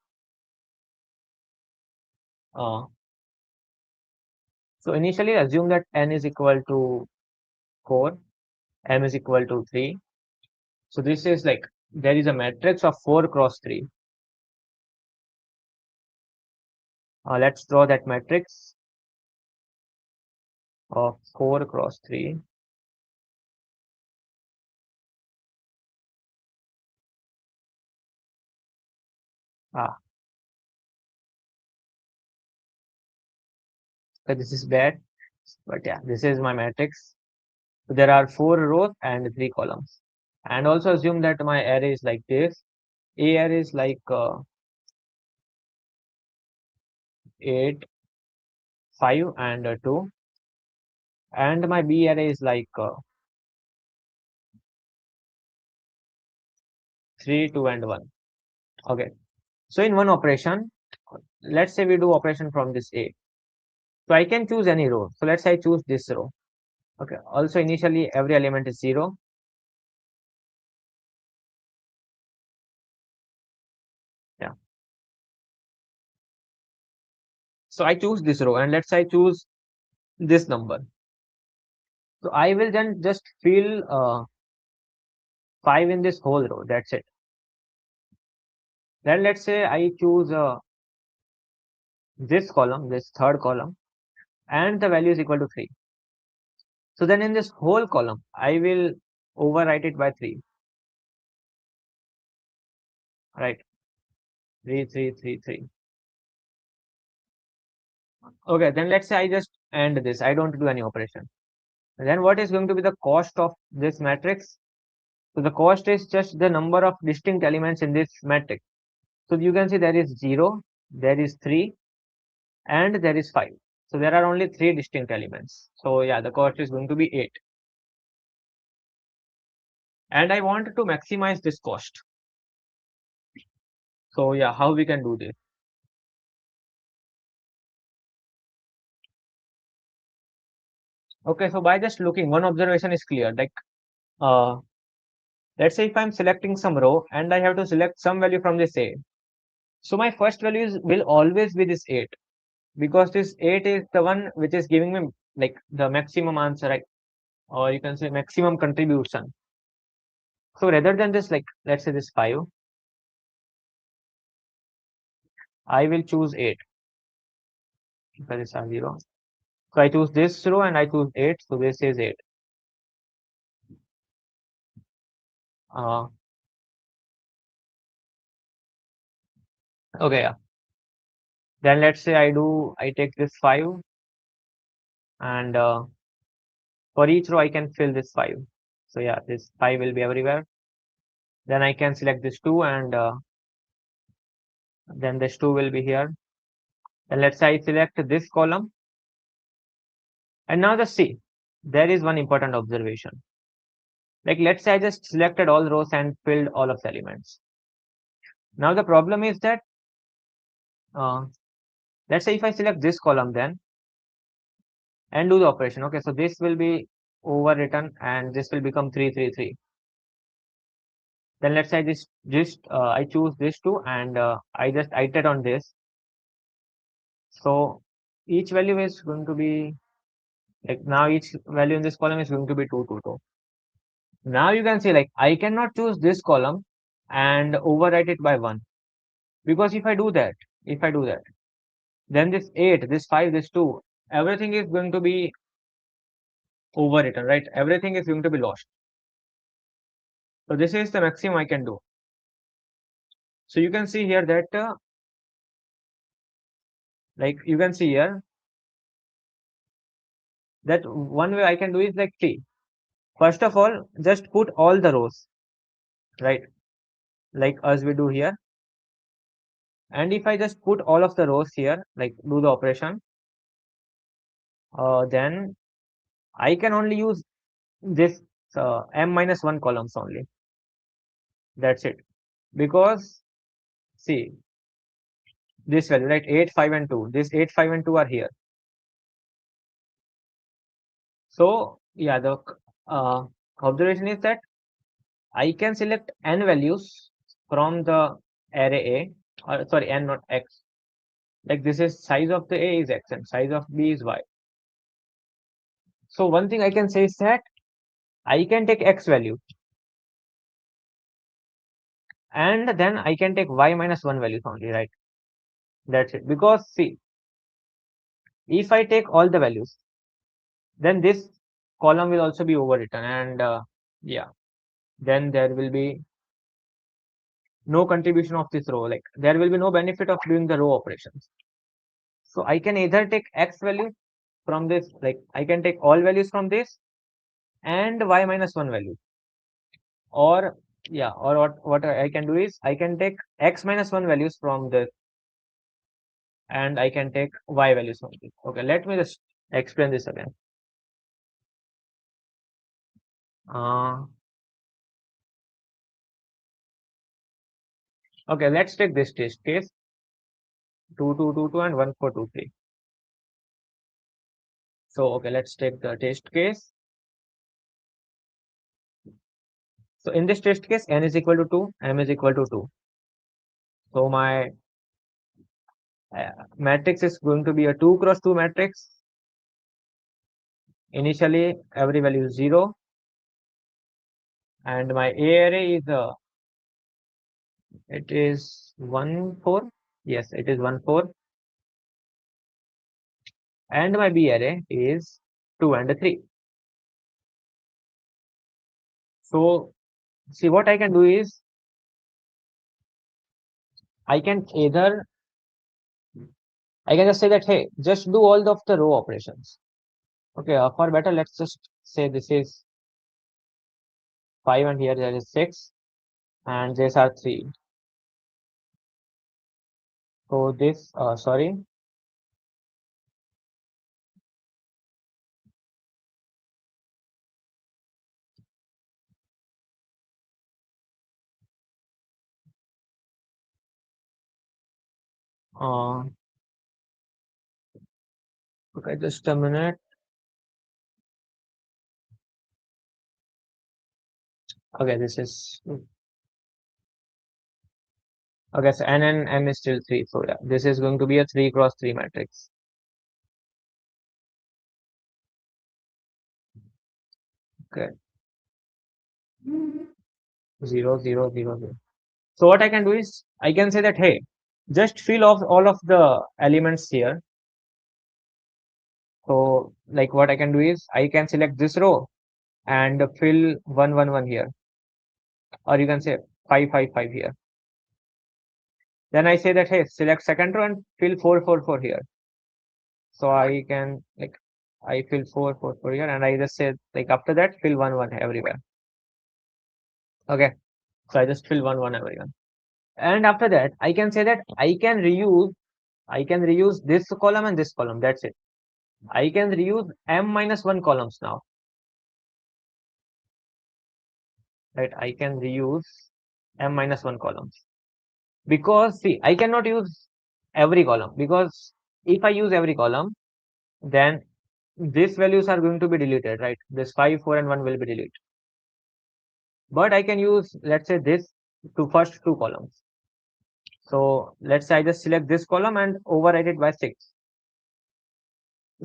Uh, so initially assume that n is equal to 4, m is equal to 3. So this is like there is a matrix of 4 cross 3. Let's draw that matrix of 4 cross 3. Ah, so this is bad, but yeah, this is my matrix. So there are 4 rows and 3 columns. And also assume that my array is like this. A array is like 8, 5, and 2. And my B array is like 3, 2, and 1. Okay. So in one operation, let's say we do operation from this A. So I can choose any row. So let's say I choose this row. Okay. Also initially every element is 0. Yeah. So I choose this row, and let's say I choose this number. So I will then just fill 5 in this whole row. That's it. Then let's say I choose this column, this third column, and the value is equal to 3. So then in this whole column, I will overwrite it by 3. Right? 3, 3, 3, 3. Okay, then let's say I just end this. I don't do any operation. Then what is going to be the cost of this matrix? So the cost is just the number of distinct elements in this matrix. So you can see there is 0, there is 3, and there is 5. So there are only 3 distinct elements. So yeah, the cost is going to be 8. And I want to maximize this cost. So yeah, how we can do this? Okay, so by just looking, one observation is clear. Like, uh, let's say if I'm selecting some row and I have to select some value from this A. So my first value will always be this 8, because this 8 is the one which is giving me like the maximum answer, right? Or you can say maximum contribution. So rather than this, like, let's say this 5, I will choose 8 because it's a 0. So I choose this row and I choose 8. So this is 8. Uh, okay, yeah. Then let's say I take this 5, and for each row I can fill this 5. So yeah, this 5 will be everywhere. Then I can select this 2 and then this 2 will be here. And let's say I select this column. And now just see, there is one important observation. Like let's say I just selected all rows and filled all of the elements. Now the problem is that, uh, let's say if I select this column then and do the operation. Okay, so this will be overwritten and this will become 333. Then let's say I choose this two and I just iterate on this. So each value is going to be like, now each value in this column is going to be 222. Now you can see, like, I cannot choose this column and overwrite it by 1, because if I do that, then this 8, this 5, this 2, everything is going to be overwritten, right? Everything is going to be lost. So this is the maximum I can do. So you can see here that, like you can see here that one way I can do is like, see, first of all, just put all the rows, right? Like as we do here. And if I just put all of the rows here, like do the operation, then I can only use this m minus 1 columns only. That's it. Because see, this value, right? 8, 5, and 2. This 8, 5, and 2 are here. So yeah, the uh, observation is that I can select n values from the array A, or sorry, n not x. Like this is size of the A is x and size of B is y. So one thing I can say is that I can take x value and then I can take y minus 1 values only, right? That's it. Because see, if I take all the values, then this column will also be overwritten, and yeah, then there will be no contribution of this row. Like there will be no benefit of doing the row operations. So I can either take x value from this, like I can take all values from this and y minus 1 value, or yeah, or what I can do is I can take x minus 1 values from this and I can take y values from this. Okay, let me just explain this again. uh, okay, let's take this test case 2222 and 1423. So okay, let's take the test case. So in this test case, n is equal to 2, m is equal to 2. So my matrix is going to be a 2 cross 2 matrix. Initially, every value is 0, and my A array is it is 1 4. Yes, it is 1 4, and my B array is 2 and 3. So see, what I can do is I can either I can just say that, hey, just do all of the row operations. Okay, for better, let's just say this is 5 and here there is 6 and these are 3. So this, sorry, uh, okay, just a minute. Okay, this is okay. So n is still 3. So yeah, this is going to be a 3 cross 3 matrix. Okay, 0 0 0 0. So what I can do is I can say that, hey, just fill off all of the elements here. So like what I can do is I can select this row and fill 1 1 1 here, or you can say 5 5 5 here. Then I say that, hey, select second row and fill 4 4 4 here. So I can, like, I fill 4 4 4 here, and I just say, like, after that fill 1 1 everywhere. Okay, so I just fill one everyone. And after that, I can say that I can reuse this column and this column. That's it. I can reuse m minus 1 columns now. Right? I can reuse m minus 1 columns. Because see, I cannot use every column, because if I use every column, then these values are going to be deleted, right? This 5, 4, and 1 will be deleted. But I can use, let's say, this to first two columns. So let's say I just select this column and overwrite it by 6.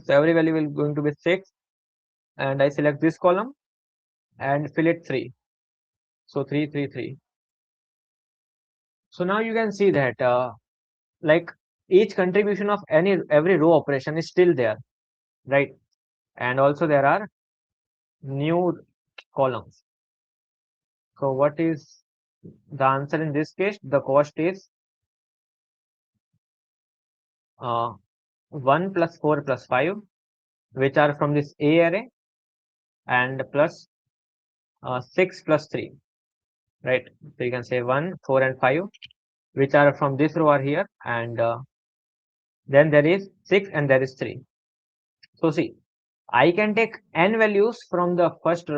So every value will going to be 6, and I select this column and fill it 3. So 3, 3, 3. So now you can see that like each contribution of every row operation is still there, right? And also there are new columns. So what is the answer in this case? The cost is 1 plus 4 plus 5, which are from this A array, and plus 6 plus 3, right? So you can say 1, 4, and 5, which are from this row are here, and then there is 6 and there is 3. So see, I can take n values from the first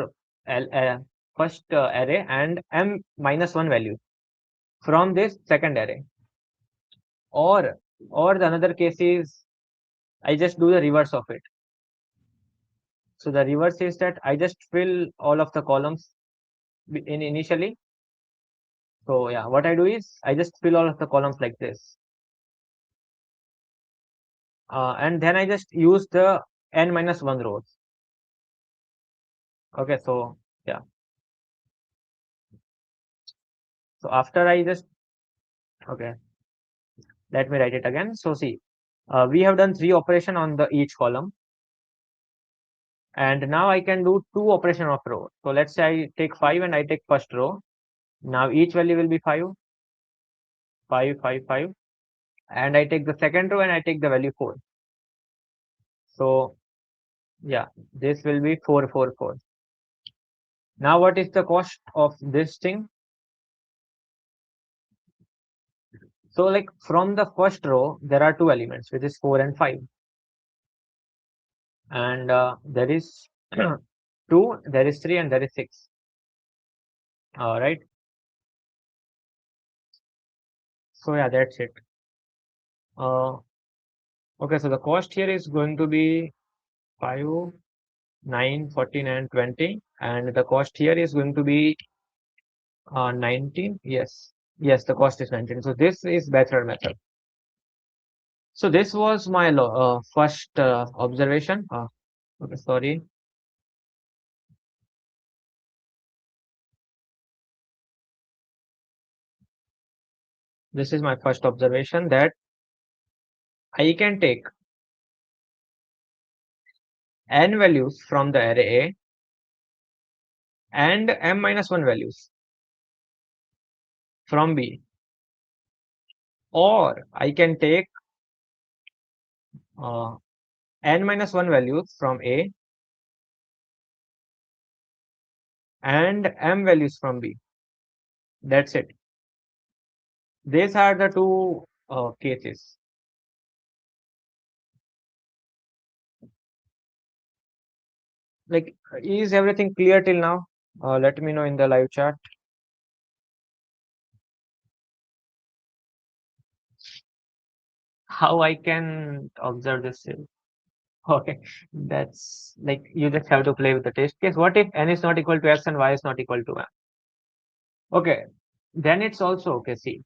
array and m minus 1 value from this second array, or the another case is I just do the reverse of it. So the reverse is that I just fill all of the columns in initially. So yeah, what I do is I just fill all of the columns like this, and then I just use the n minus 1 rows. Okay, so yeah, so after I just, okay, let me write it again. So see, we have done 3 operation on the each column, and now I can do 2 operation of row. So let's say I take 5 and I take first row. Now each value will be 5, 5, 5, 5, and I take the second row and I take the value 4. So yeah, this will be 4, 4, 4. Now what is the cost of this thing? So like from the first row, there are 2 elements, which is 4 and 5. And there is 2, there is 3, and there is 6. All right. So yeah, that's it. Okay, so the cost here is going to be 5, 9, 14, and 20. And the cost here is going to be 19. Yes. Yes, the cost is 19. So this is better method. So this was my first observation. Okay, sorry. This is my first observation, that I can take n values from the array A and m minus 1 values from B, or I can take uh, n minus 1 values from A and m values from B. That's it. These are the two cases. Like, is everything clear till now? Let me know in the live chat. How I can observe this? Okay, that's like you just have to play with the test case. What if n is not equal to x and y is not equal to m? Okay, then it's also okay. See,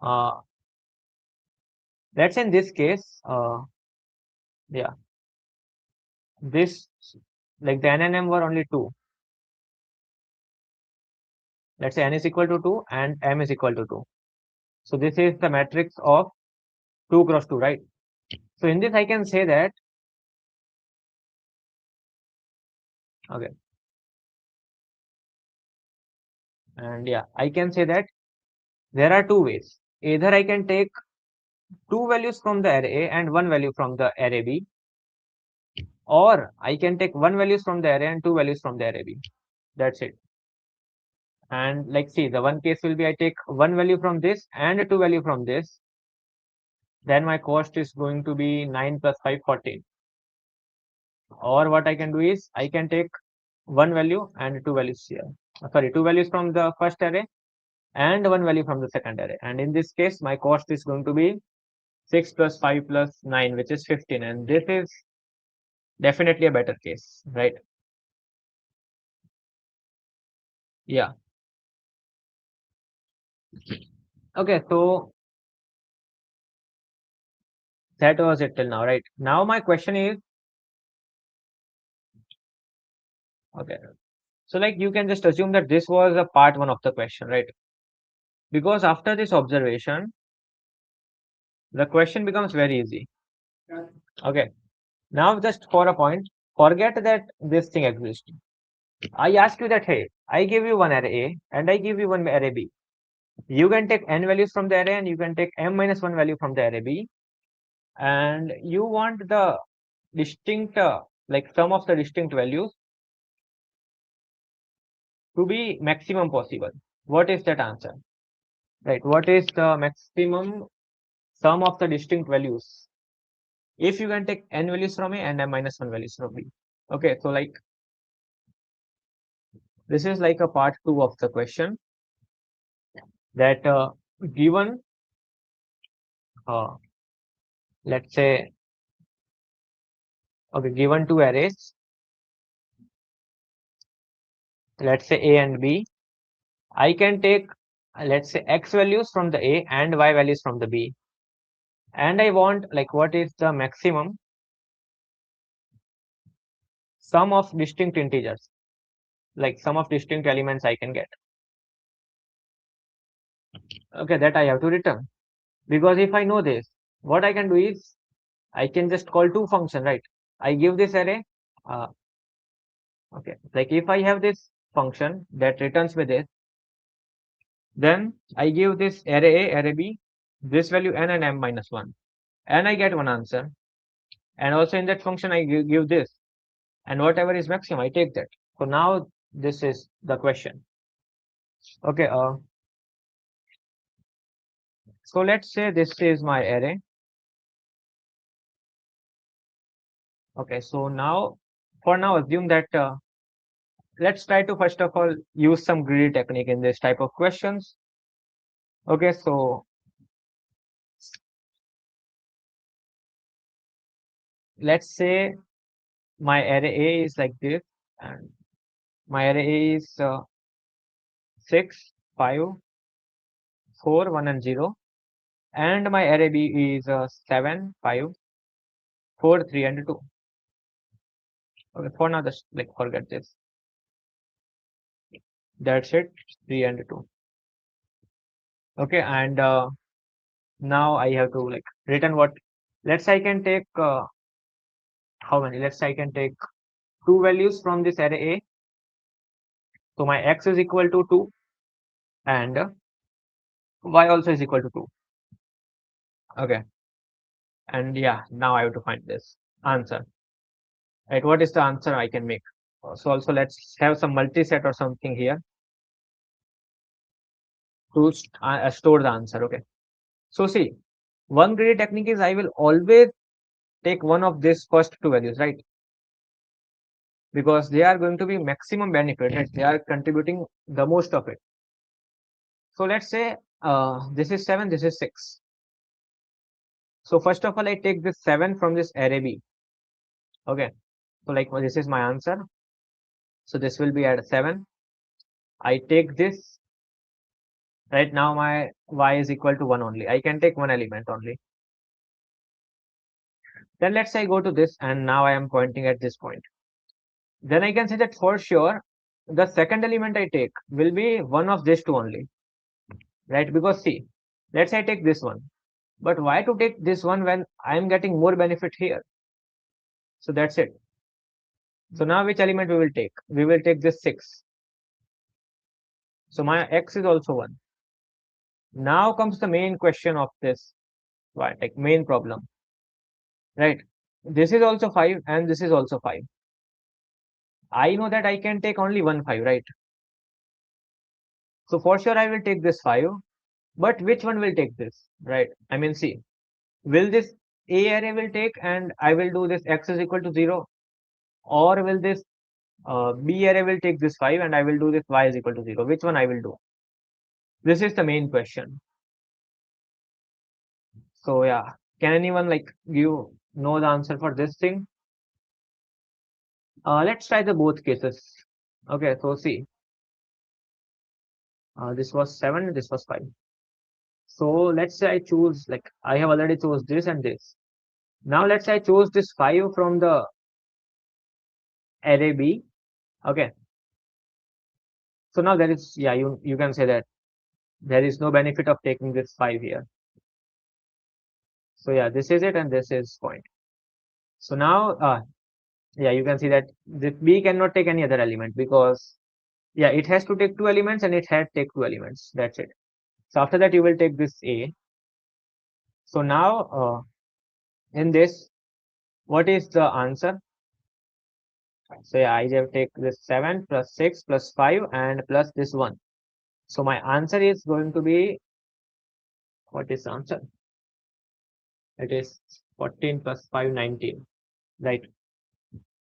uh, let's say in this case, yeah, this, like the n and m were only 2. Let's say n is equal to 2 and m is equal to 2. So this is the matrix of 2 cross 2, right? So in this I can say that, okay, and yeah, I can say that there are 2 ways. Either I can take 2 values from the array A and 1 value from the array B, or I can take 1 values from the array and 2 values from the array B. That's it. And like, see, the one case will be I take one value from this and two value from this. Then my cost is going to be 9 plus 5, 14. Or what I can do is I can take one value and two values here. Sorry, two values from the first array and one value from the second array. And in this case, my cost is going to be 6 plus 5 plus 9, which is 15. And this is definitely a better case, right? Yeah. Okay, so that was it till now, right? Now my question is, okay, so like you can just assume that this was a part one of the question, right? Because after this observation, the question becomes very easy. Okay, now just for a point, forget that this thing exists. I ask you that, hey, I give you one array A and I give you one array B. You can take n values from the array and you can take m minus 1 value from the array B. And you want the distinct, like sum of the distinct values to be maximum possible. What is that answer? Right, what is the maximum sum of the distinct values if you can take n values from A and m minus 1 values from B? Okay, so like this is like a part two of the question that given, uh, let's say, okay, given two arrays, let's say A and B, I can take, let's say, x values from the A and y values from the B. And I want like what is the maximum sum of distinct integers, like sum of distinct elements I can get. Okay, that I have to return. Because if I know this, what I can do is I can just call two function, right? I give this array, uh, okay, like if I have this function that returns with this, then I give this array A, array B, this value n and m minus 1, and I get one answer. And also in that function, I give this, and whatever is maximum, I take that. So now this is the question. Okay, so let's say this is my array. Okay, so now, for now, assume that let's try to first of all use some greedy technique in this type of questions. Okay, so let's say my array A is like this, and my array A is 6, 5, 4, 1, and 0, and my array B is 7, 5, 4, 3, and 2. Okay, for now, just like forget this. That's it, 3 and 2. Okay, and now I have to like return what. Let's say I can take how many? Let's say I can take two values from this array A. So my x is equal to 2 and y also is equal to 2. Okay, and yeah, now I have to find this answer. Right, what is the answer I can make? So also let's have some multi-set or something here to store the answer. Okay, so see, one great technique is I will always take one of these first two values, right? Because they are going to be maximum benefit, right? They are contributing the most of it. So let's say this is 7, this is 6. So first of all, I take this 7 from this array B. Okay, so like this is my answer. So this will be at 7. I take this. Right now my y is equal to 1 only. I can take one element only. Then let's say I go to this, and now I am pointing at this point. Then I can say that for sure the second element I take will be one of these two only, right? Because see, let's say I take this one, but why to take this one when I am getting more benefit here? So that's it. So now which element we will take? We will take this 6. So my x is also 1. Now comes the main question of this, right? Like main problem, right? This is also 5 and this is also 5. I know that I can take only one 5, right? So for sure I will take this 5, but which one will take this, right? I mean, see, will this A array will take and I will do this x is equal to 0, or will this B array will take this 5 and I will do this y is equal to 0? Which one I will do? This is the main question. So yeah, can anyone like you know the answer for this thing? Let's try the both cases. Okay, so see, this was 7, this was 5. So let's say I choose, like I have already chose this and this. Now let's say I chose this 5 from the array B. Okay, so now there is, yeah, you can say that there is no benefit of taking this 5 here. So yeah, this is it and this is point. So now yeah, you can see that this B cannot take any other element because yeah, it has to take two elements and it had take two elements. That's it. So after that you will take this A. So now in this, what is the answer? So yeah, I have take this 7 plus 6 plus 5 and plus this 1. So my answer is going to be, what is the answer? It is 14 plus 5, 19, right?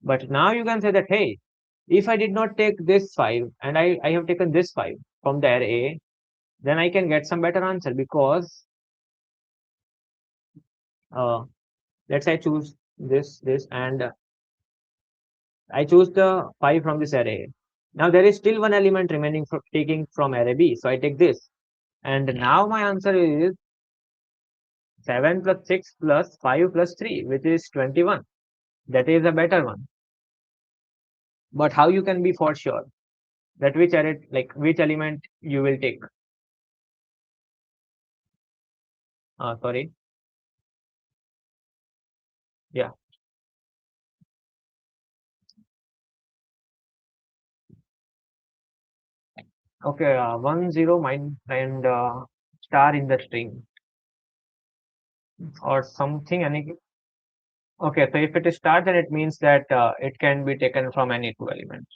But now you can say that, hey, if I did not take this 5 and I have taken this 5 from the array A, then I can get some better answer because uh, let's say I choose this, and I choose the 5 from this array. Now there is still one element remaining for taking from array B. So I take this. And now my answer is 7 plus 6 plus 5 plus 3, which is 21. That is a better one. But how you can be for sure that which array, like which element you will take? Sorry. Yeah. Okay. 1 0 mine and star in the string or something. Any. Okay. So if it is star, then it means that it can be taken from any two elements.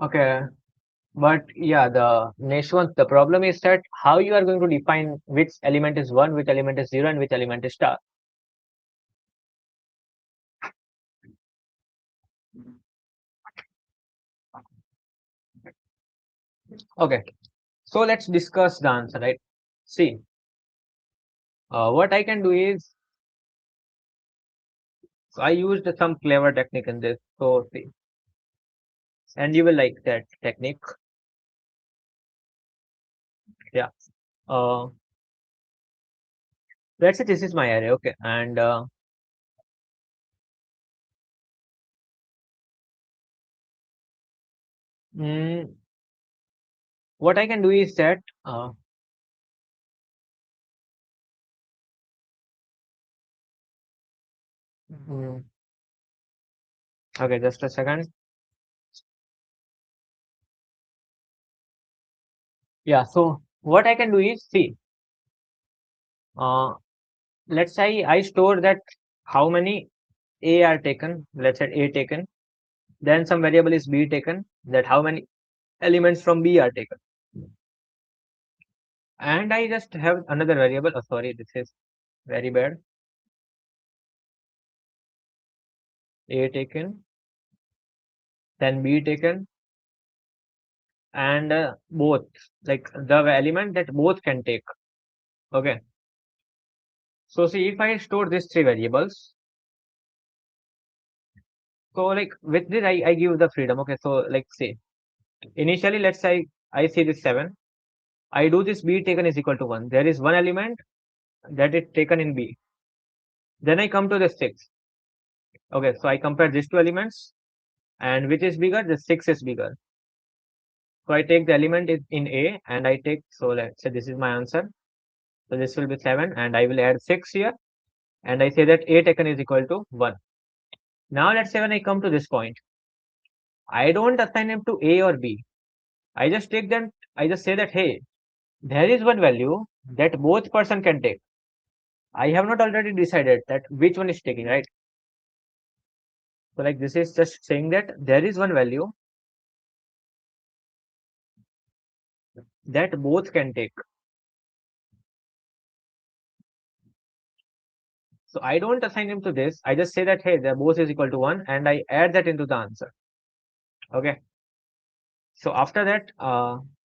Okay. But yeah, the next one, the problem is that how you are going to define which element is 1, which element is 0, and which element is star. Okay, so let's discuss the answer, right? See, what I can do is, so I used some clever technique in this. So see, and you will like that technique. Yeah. Uh, let's say this is my array, okay, and mm, what I can do is that mm, okay, just a second. Yeah, so what I can do is see, uh, let's say I store that how many A are taken, let's say A taken, then some variable is B taken, that how many elements from B are taken. And I just have another variable. Oh, sorry, this is very bad. A taken, then B taken, and both, like the element that both can take. Okay. So see, if I store these three variables, so like with this, I give the freedom. Okay. So like say, initially, let's say I see this 7. I do this B taken is equal to 1. There is one element that is taken in B. Then I come to the 6. Okay, so I compare these two elements, and which is bigger? The 6 is bigger. So I take the element in A and I take, so let's say this is my answer. So this will be 7 and I will add 6 here, and I say that A taken is equal to 1. Now let's say when I come to this point, I don't assign them to A or B. I just take them, I just say that, hey, there is one value that both person can take. I have not already decided that which one is taking, right? So like this is just saying that there is one value that both can take. So I don't assign him to this. I just say that, hey, the both is equal to 1 and I add that into the answer. Okay. So after that,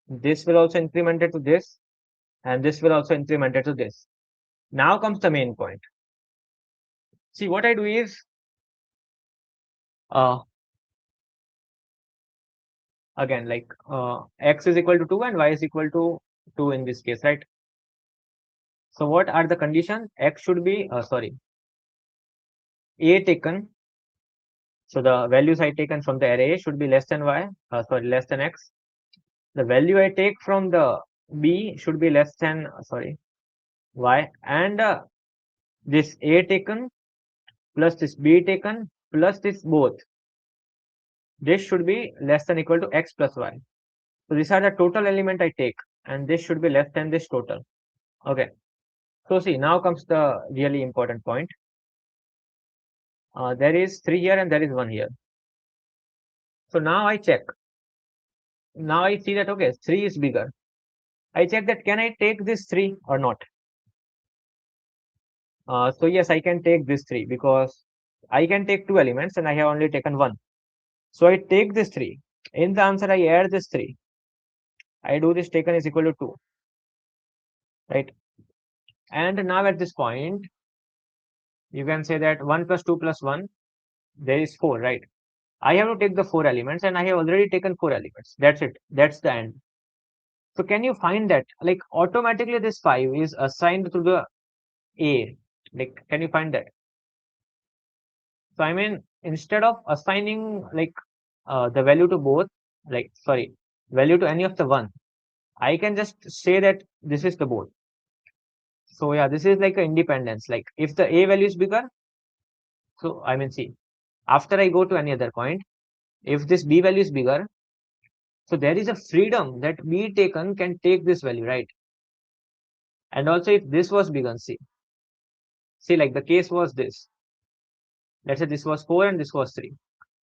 this will also increment it to this and this will also increment it to this. Now comes the main point. See, what I do is, uh, again, like x is equal to 2 and y is equal to 2 in this case, right? So what are the conditions? X should be, A taken. So the values I taken from the array should be less than y, less than x. The value I take from the B should be less than, y. And this A taken plus this B taken plus this both. This should be less than equal to x plus y. So these are the total element I take and this should be less than this total. Okay. So see, now comes the really important point. There is 3 here and there is 1 here. So now I check. Now I see that, okay, 3 is bigger. I check that can I take this 3 or not? So yes, I can take this 3 because I can take 2 elements and I have only taken 1. So I take this 3. In the answer, I add this 3. I do this taken is equal to 2. Right? And now at this point, you can say that 1 plus 2 plus 1, there is 4, right? I have to take the 4 elements and I have already taken 4 elements. That's it. That's the end. So can you find that? Like automatically this 5 is assigned to the A. Like, can you find that? So I mean, instead of assigning like the value to both, value to any of the one, I can just say that this is the both. So yeah, this is like an independence. Like if the A value is bigger, so I mean, see, after I go to any other point, if this B value is bigger, so there is a freedom that B taken can take this value, right? And also if this was bigger, see like the case was this. Let's say this was 4 and this was 3.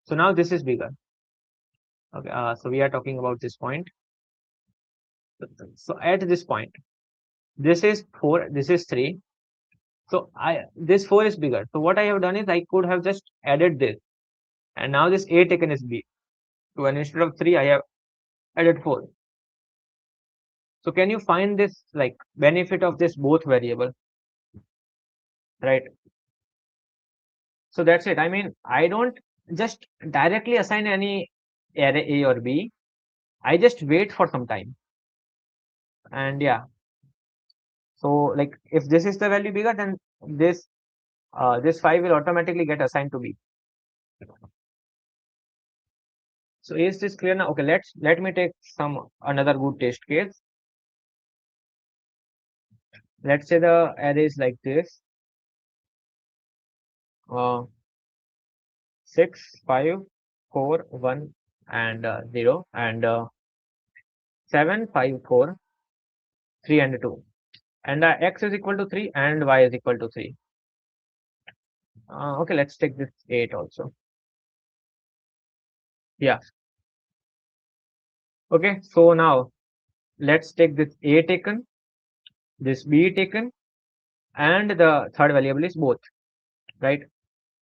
So now this is bigger. Okay, so we are talking about this point. So at this point, this is 4, this is 3. So this 4 is bigger. So what I have done is I could have just added this. And now this A taken is B. So and instead of 3, I have added 4. So can you find this like benefit of this both variable? Right. So that's it. I mean, I don't just directly assign any array A or B. I just wait for some time. And yeah. So like if this is the value bigger, then this 5 will automatically get assigned to B. So is this clear now? Okay, let me take another good test case. Let's say the array is like this. 6, 5, 4, 1, and 0, and 7, 5, 4, 3, and 2. And x is equal to 3 and y is equal to 3. Okay, let's take this 8 also. Yeah. Okay, so now let's take this A taken, this B taken, and the third variable is both, right?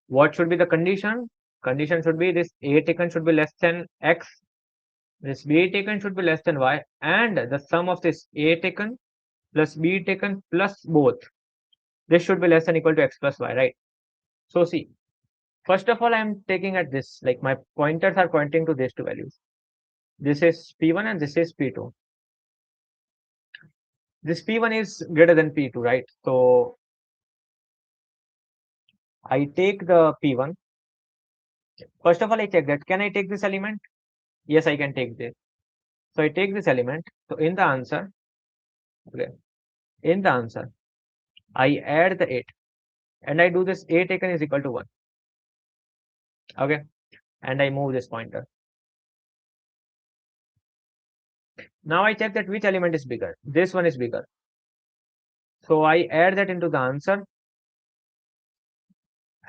What should be the condition? Condition should be this A taken should be less than x, this B taken should be less than y, and the sum of this A taken plus B taken plus both, this should be less than equal to x plus y, right? So see, first of all, I'm taking at this, like my pointers are pointing to these two values. This is P1 and this is P2. This P1 is greater than P2, right? So I take the P1. First of all, I check that, can I take this element? Yes, I can take this. So I take this element. So in the answer, okay, in the answer, I add the 8 and I do this A taken is equal to 1. Okay. And I move this pointer. Now I check that which element is bigger. This one is bigger. So I add that into the answer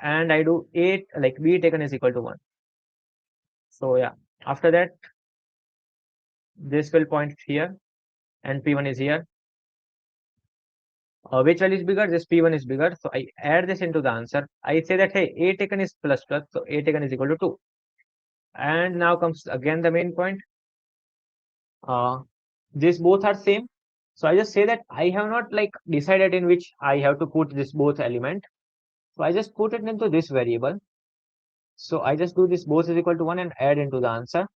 and I do 8, like B taken is equal to 1. So yeah, after that, this will point here and P1 is here. Which value is bigger? This P1 is bigger. So I add this into the answer. I say that, hey, A taken is plus plus. So A taken is equal to 2. And now comes again the main point. These both are same. So I just say that I have not like decided in which I have to put this both element. So I just put it into this variable. So I just do this both is equal to 1 and add into the answer.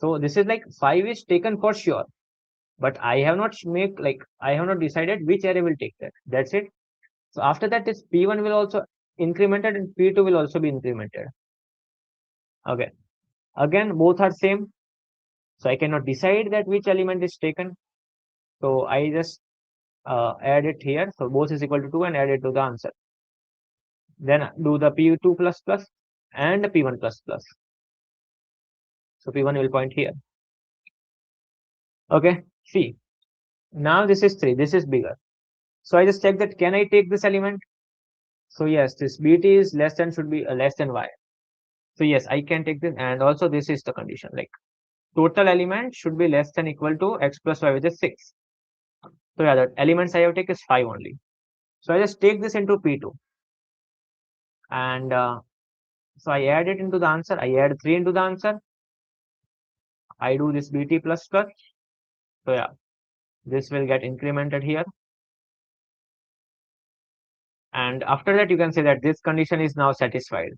So this is like 5 is taken for sure. But I have not I have not decided which array will take that. That's it. So after that, this P1 will also incremented and P2 will also be incremented. Okay. Again, both are same. So I cannot decide that which element is taken. So I just add it here. So both is equal to 2 and add it to the answer. Then do the P2 plus plus and the P1 plus plus. So P1 will point here. Okay. See, now this is 3. This is bigger. So I just check that can I take this element? So yes, this BT is less than should be less than Y. So yes, I can take this, and also this is the condition, like total element should be less than equal to x plus y, which is 6. So yeah, the elements I have take is 5 only. So I just take this into P2, and so I add it into the answer. I add 3 into the answer. I do this BT plus plus. So yeah, this will get incremented here. And after that, you can say that this condition is now satisfied.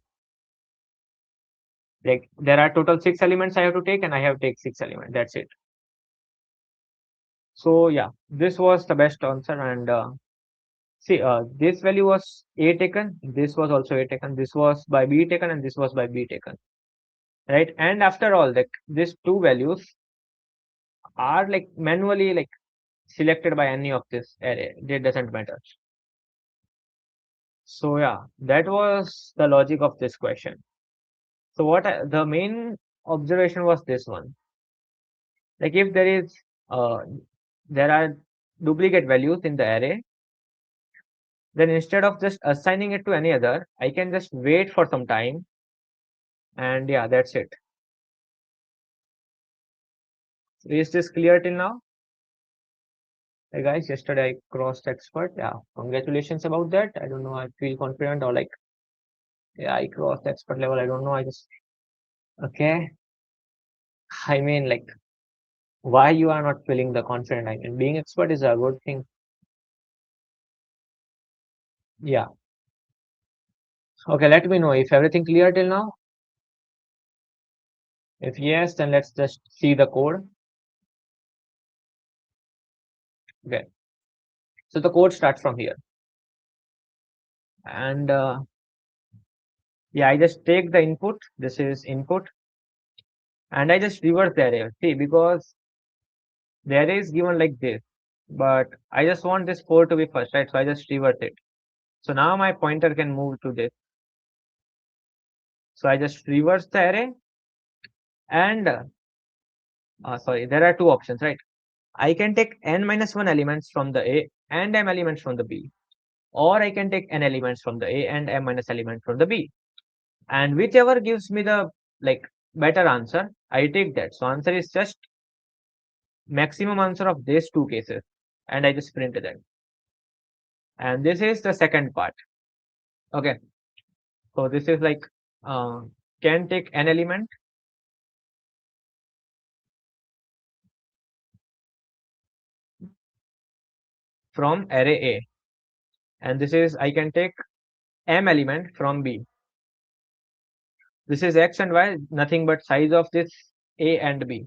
Like there are total 6 elements I have to take, and I have take 6 elements. That's it. So yeah, this was the best answer. And see, this value was A taken, this was also A taken, this was by B taken, and this was by B taken, right? And after all, like these two values are like manually like selected by any of this array. It doesn't matter. So yeah, that was the logic of this question. So the main observation was this one. Like if uh, there are duplicate values in the array, then instead of just assigning it to any other, I can just wait for some time. And yeah, that's it. Is this clear till now? Hey guys, yesterday I crossed expert. Yeah, congratulations about that. I don't know, I feel confident or like, yeah, I crossed expert level. I don't know. I just, okay. I mean, like, why you are not feeling the confident? I mean, being expert is a good thing. Yeah. Okay, let me know if everything clear till now. If yes, then let's just see the code. Okay. So the code starts from here. And yeah, I just take the input. This is input. And I just reverse the array. See, because the array is given like this, but I just want this 4 to be first, right? So I just reverse it. So now my pointer can move to this. So I just reverse the array, and sorry, there are two options, right? I can take n minus 1 elements from the A and m elements from the B, or I can take n elements from the A and m minus elements from the B. And whichever gives me the like better answer, I take that. So answer is just maximum answer of these two cases, and I just print that. And this is the second part. Okay. So this is like uh, can take an element from array A, and this is I can take m element from B. This is x and y, nothing but size of this A and B.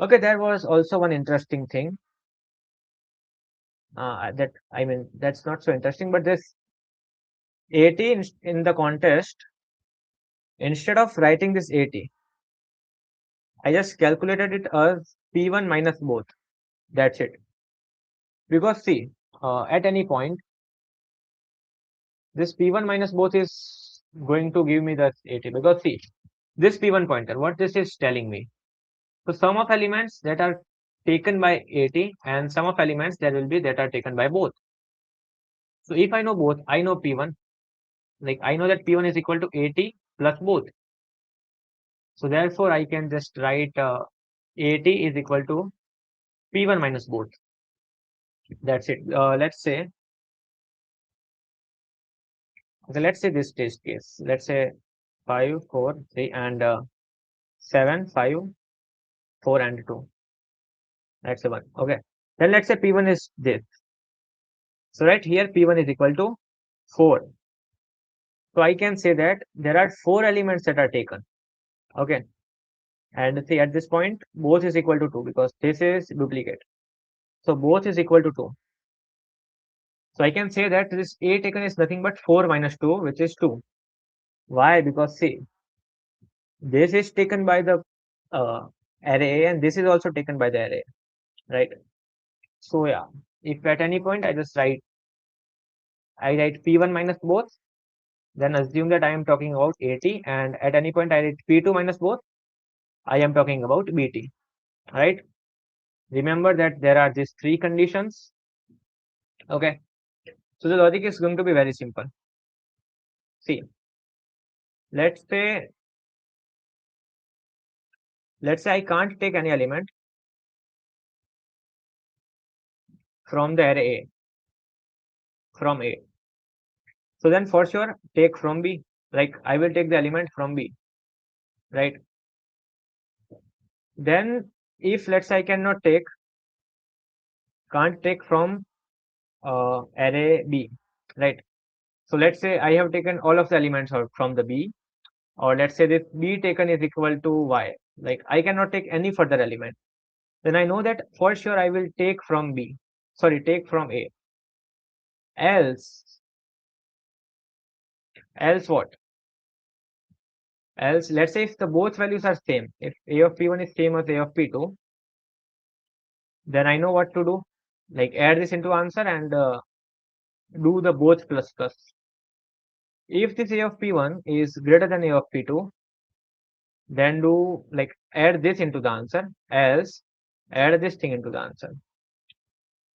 Okay, there was also one interesting thing that I mean that's not so interesting, but this 80 in the contest, instead of writing this 80, I just calculated it as P1 minus both. That's it. Because see, at any point, this P1 minus both is going to give me the 80. Because see, this P1 pointer, what this is telling me. So sum of elements that are taken by 80 and sum of elements that will be that are taken by both. So if I know both, I know P1. like I know that P1 is equal to AT plus both. So therefore, I can just write AT is equal to P1 minus both. That's it. Let's say this test case. Let's say 5, 4, 3, and 7, 5, 4, and 2. That's the one. Okay. Then let's say P1 is this. So right here, P1 is equal to 4. So I can say that there are 4 elements that are taken. Okay. And see, at this point, both is equal to 2 because this is duplicate. So both is equal to 2. So I can say that this A taken is nothing but 4 minus 2, which is 2. Why? Because see, this is taken by the uh, array A and this is also taken by the array, right? So yeah, if at any point I write P1 minus both, then assume that I am talking about AT, and at any point I write P2 minus both, I am talking about BT, right? Remember that there are these 3 conditions. Okay. So the logic is going to be very simple. See, let's say I can't take any element from the array A, from A. So then for sure take from B. Like I will take the element from B, right? Then if let's say I can't take from array B, right? So let's say I have taken all of the elements out from the B, or let's say this B taken is equal to Y. Like I cannot take any further element. Then I know that for sure I will take from B. Sorry, take from A. Else what? Else, let's say if the both values are same, if A of P1 is same as A of P2, then I know what to do. Like add this into answer and do the both plus plus. If this A of P1 is greater than A of P2, then do like add this into the answer, else add this thing into the answer.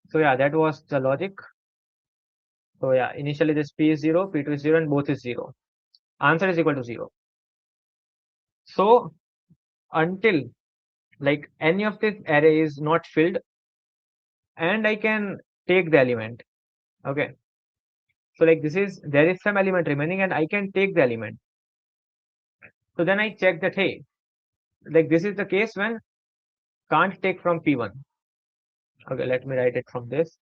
So yeah, that was the logic. So yeah, initially this P is 0, P2 is 0, and both is 0. Answer is equal to 0. So until like any of this array is not filled, and I can take the element. Okay. So like there is some element remaining and I can take the element. So then I check that, hey, like this is the case when can't take from P1. Okay, let me write it from this.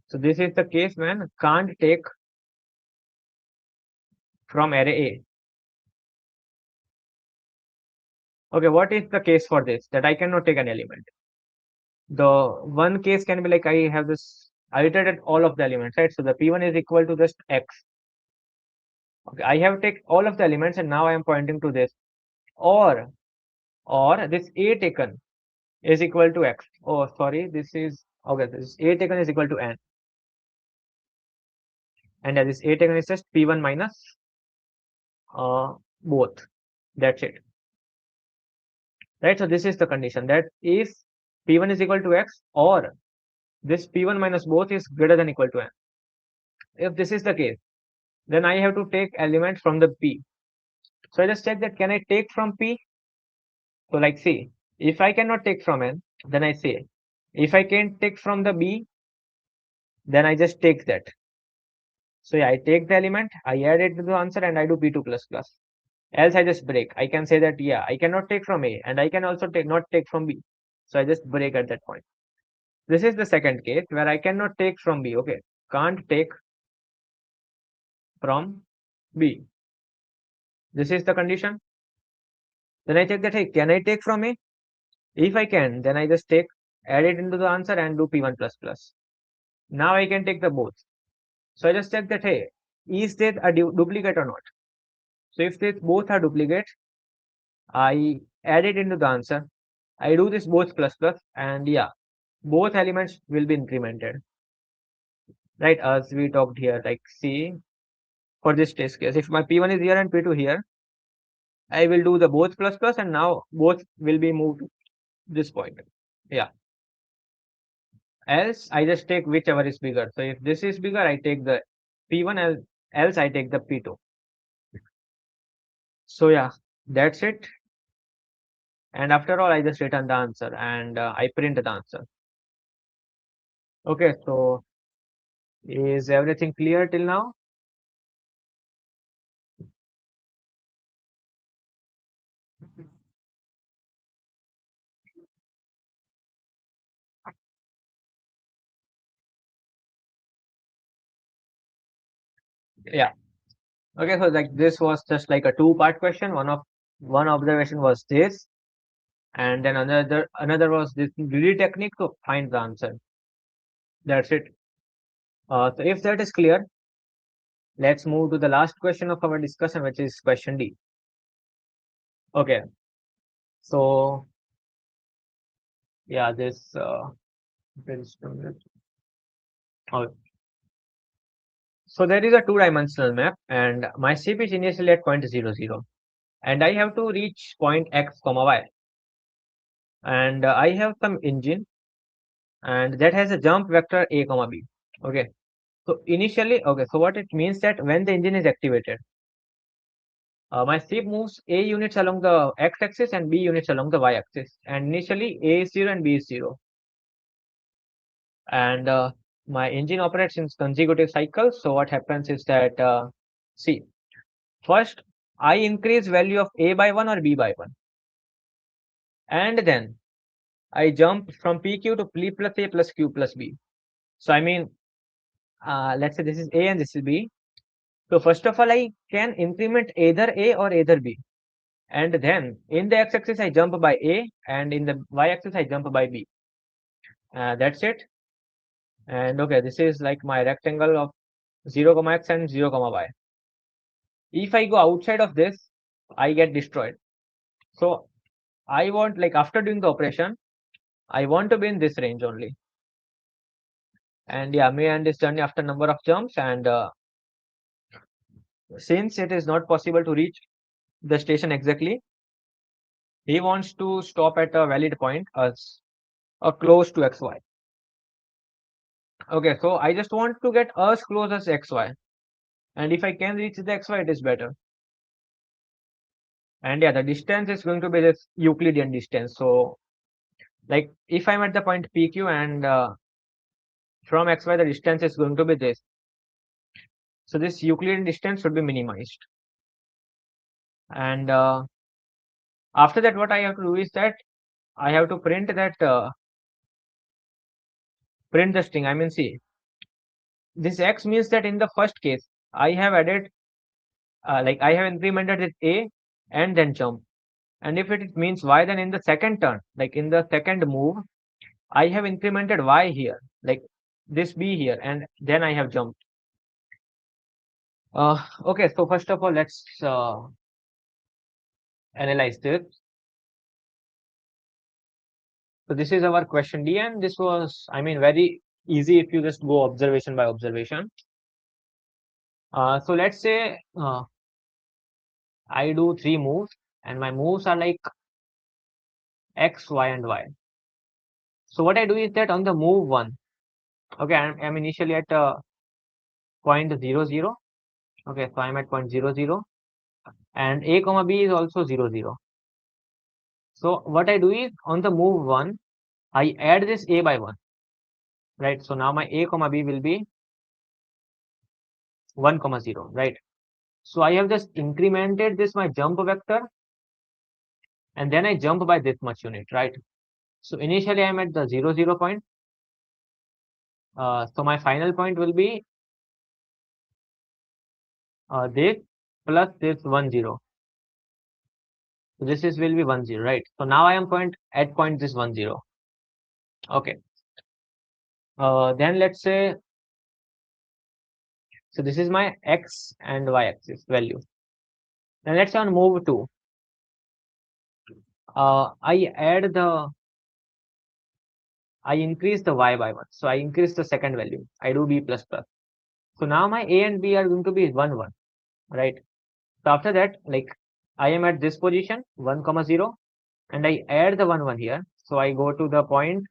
So this is the case when can't take from array A. Okay, what is the case for this? That I cannot take an element. The one case can be like I have this, I iterated all of the elements, right? So the P1 is equal to just X. Okay, I have taken all of the elements and now I am pointing to this. Or this A taken is equal to X. Oh, sorry, this is, okay, this A taken is equal to N. And this A taken is just P1 minus both. That's it. Right, so this is the condition that if P1 is equal to X or this P1 minus both is greater than equal to N. If this is the case, then I have to take element from the P. So I just check that can I take from P? So like see, if I cannot take from N, then I say, if I can take from the B, then I just take that. So yeah, I take the element, I add it to the answer and I do P2 plus plus. Else I just break. I can say that, yeah, I cannot take from A and I can also not take from B. So I just break at that point. This is the second case where I cannot take from B. Okay, can't take from B. This is the condition. Then I check that, hey, can I take from A? If I can, then I just add it into the answer and do P1 plus plus. Now I can take the both. So I just check that, hey, is this a duplicate or not? So if they both are duplicate, I add it into the answer. I do this both plus plus and yeah, both elements will be incremented. Right, as we talked here, like see, for this test case, if my P1 is here and P2 here, I will do the both plus plus and now both will be moved to this point. Yeah. Else I just take whichever is bigger. So if this is bigger, I take the P1, else I take the P2. So yeah, that's it. And after all, I just return the answer and I print the answer. Okay, so is everything clear till now? Yeah. Okay, so like this was just like a two-part question. One observation was this, and then another was this greedy technique to find the answer. That's it. So if that is clear, let's move to the last question of our discussion, which is question D. Okay, so yeah, this okay. So there is a two-dimensional map, and my ship is initially at point 0, 0, and I have to reach point x comma y, and I have some engine, and that has a jump vector a comma b. Okay, so initially, okay, so what it means that when the engine is activated, my ship moves a units along the x-axis and b units along the y-axis, and initially a is 0 and b is 0, and my engine operates in consecutive cycles. So what happens is that see, first I increase value of a by 1 or b by 1, and then I jump from pq to p plus a plus q plus b. So I mean, let's say this is a and this is b. So first of all, I can increment either a or either b, and then in the x-axis I jump by a, and in the y-axis I jump by b. That's it. And okay, this is like my rectangle of 0 comma x and 0 comma y. If I go outside of this, I get destroyed. So I want, like, after doing the operation, I want to be in this range only. And yeah, may end this journey after number of jumps, and since it is not possible to reach the station exactly, he wants to stop at a valid point as close to xy. Okay, so I just want to get as close as xy, and if I can reach the xy, it is better. And yeah, the distance is going to be this Euclidean distance. So like if I'm at the point PQ, and from xy the distance is going to be this. So this Euclidean distance should be minimized. And after that, what I have to do is that I have to print print the string. I mean, see, this x means that in the first case, I have added, like I have incremented it a and then jump. And if it means y, then in the second turn, like in the second move, I have incremented y here, like this b here, and then I have jumped. Okay, so first of all, let's analyze this. So this is our question D, and this was, I mean, very easy if you just go observation by observation. So let's say I do 3 moves, and my moves are like x, y, and y. So what I do is that on the move 1, okay, I'm initially at point 0, 0. Okay, so I'm at point 0, 0, and a comma b is also 0, 0. So what I do is on the move 1, I add this a by 1, right? So now my a comma b will be 1 comma 0, right? So I have just incremented this my jump vector, and then I jump by this much unit, right? So initially I'm at the 0, 0 point. So my final point will be this plus this 1, 0. So this is will be 1, 0, right? So now I am at point this 1, 0. Okay. Then let's say, so this is my x and y axis value. Then let's say on move 2, I increase the y by 1. So I increase the second value. I do b plus plus. So now my a and b are going to be 1, 1, right? So after that, like I am at this position 1 comma 0, and I add the 1, 1 here. So I go to the point,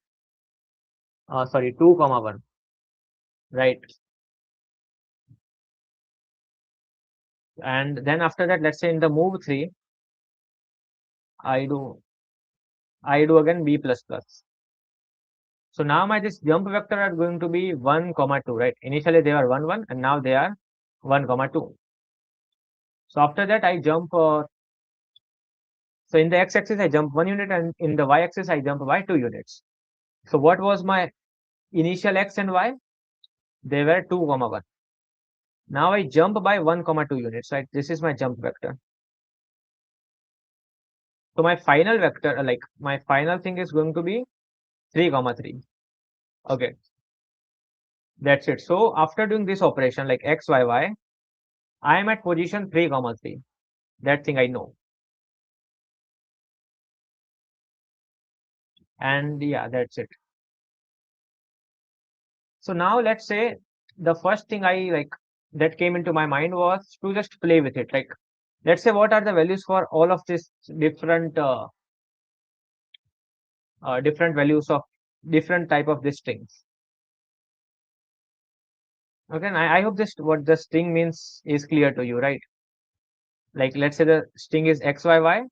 sorry, 2 comma 1, right? And then after that, let's say in the move 3, I do I do again b plus plus. So now my this jump vector are going to be 1 comma 2, right? Initially they were 1 1 and now they are 1 comma 2. So after that I jump so in the x-axis I jump 1 unit and in the y-axis I jump by 2 units. So what was my initial x and y? They were 2 comma 1. Now I jump by 1 comma 2 units, right? This is my jump vector. So my final vector, like my final thing is going to be 3 comma 3. Okay, that's it. So after doing this operation like x, y, y, I am at position 3 comma 3. That thing I know. And yeah, that's it. So now let's say the first thing I like that came into my mind was to just play with it. Like, let's say what are the values for all of these different different values of different type of these strings. Okay, and I hope this what the string means is clear to you, right? Like let's say the string is xyy,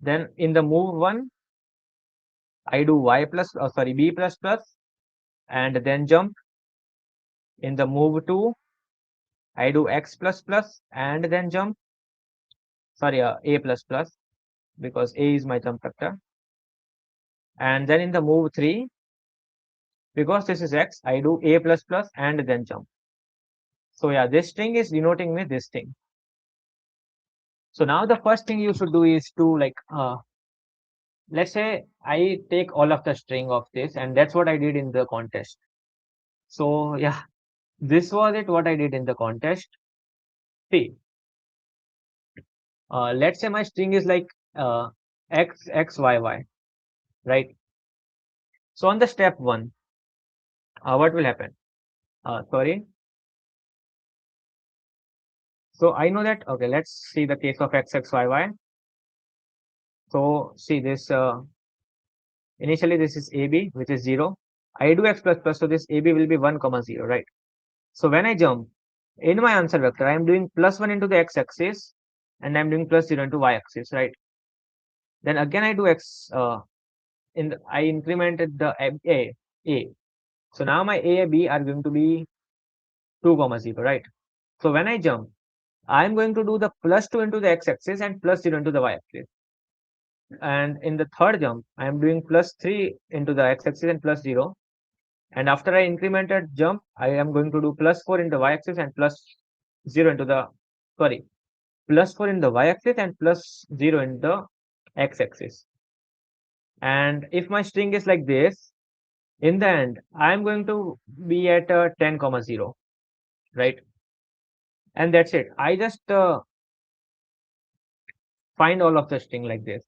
then in the move one, I do y plus, sorry, b plus plus, and then jump. In the move two, I do x plus plus, and then jump. Sorry, a plus plus, because a is my jump vector. And then in the move three, because this is x, I do a plus plus and then jump. So yeah, this string is denoting me this thing. So now the first thing you should do is to like let's say I take all of the string of this, and that's what I did in the contest. So yeah, this was it what I did in the contest. See, let's say my string is like x x y y, right? So on the step one, what will happen? Sorry. So I know that. Okay, let's see the case of x x y y. So see this. Initially this is ab, which is 0. I do x plus plus, so this ab will be 1 comma 0, right? So when I jump in my answer vector, I am doing plus 1 into the x-axis and I'm doing plus 0 into y-axis, right? Then again I do x, I incremented the a. So now my a and b are going to be 2 comma 0, right? So when I jump, I'm going to do the plus 2 into the x-axis and plus 0 into the y-axis. And in the third jump, I am doing plus 3 into the x-axis and plus 0. And after I incremented jump, I am going to do plus 4 in the y-axis and plus 0 into the, sorry, plus 4 in the y-axis and plus 0 in the x-axis. And if my string is like this, in the end, I'm going to be at 10 comma 0, right? And that's it. I just find all of the string like this.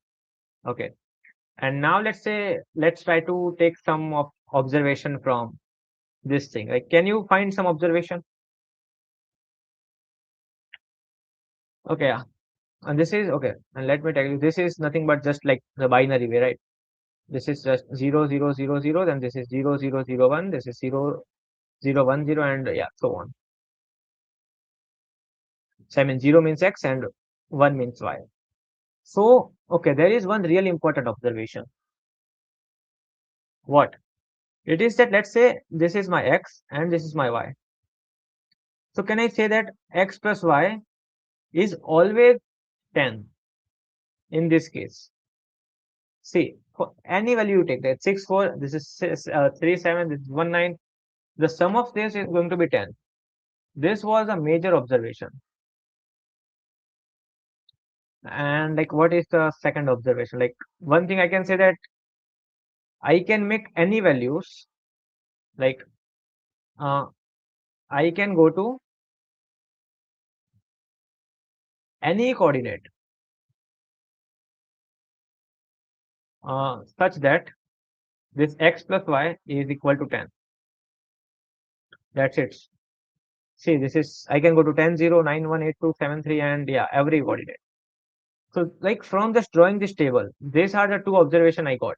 Okay. And now let's say, let's try to take some of observation from this thing. Like, can you find some observation? Okay. Yeah. And this is okay. And let me tell you, this is nothing but just like the binary way, right? This is just 0 0 0 0. Then this is 0 0 0 1. This is 0 0 1 0, and yeah, so on. So I mean 0 means x and 1 means y. So okay, there is one really important observation. What? It is that let's say this is my x and this is my y. So can I say that x plus y is always 10 in this case? See, for any value you take, that 6 4, this is 3 7, this is 1 9. The sum of this is going to be 10. This was a major observation. And like, what is the second observation? Like, one thing I can say that I can make any values. Like, uh, I can go to any coordinate such that this x plus y is equal to 10. That's it. See, this is, I can go to 10 0 9 1 8 2 7 3, and yeah, every coordinate. So like from just drawing this table, these are the two observation I got.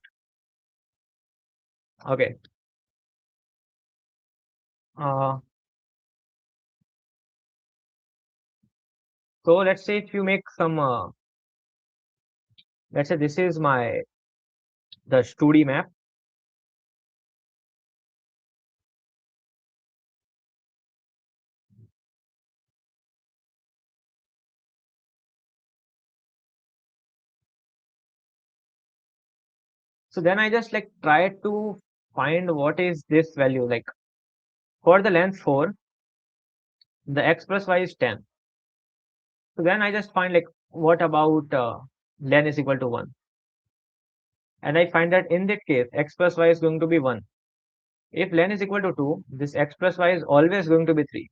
Okay. Uh, So let's say if you make some, let's say this is the 2D map. So then I just like try to find what is this value, like for the length 4, the x plus y is 10. So then I just find like what about len is equal to 1, and I find that in that case x plus y is going to be 1. If len is equal to 2, this x plus y is always going to be 3.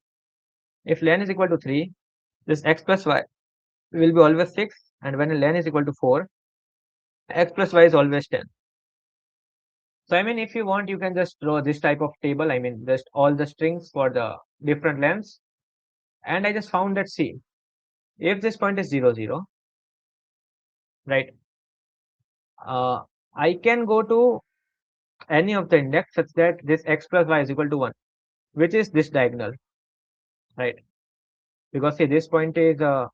If len is equal to 3, this x plus y will be always 6, and when len is equal to 4, x plus y is always 10. So I mean, if you want, you can just draw this type of table. I mean, just all the strings for the different lengths. And I just found that, see, if this point is 0, 0, right, uh, I can go to any of the index such that this x plus y is equal to 1, which is this diagonal, right? Because see, this point is 0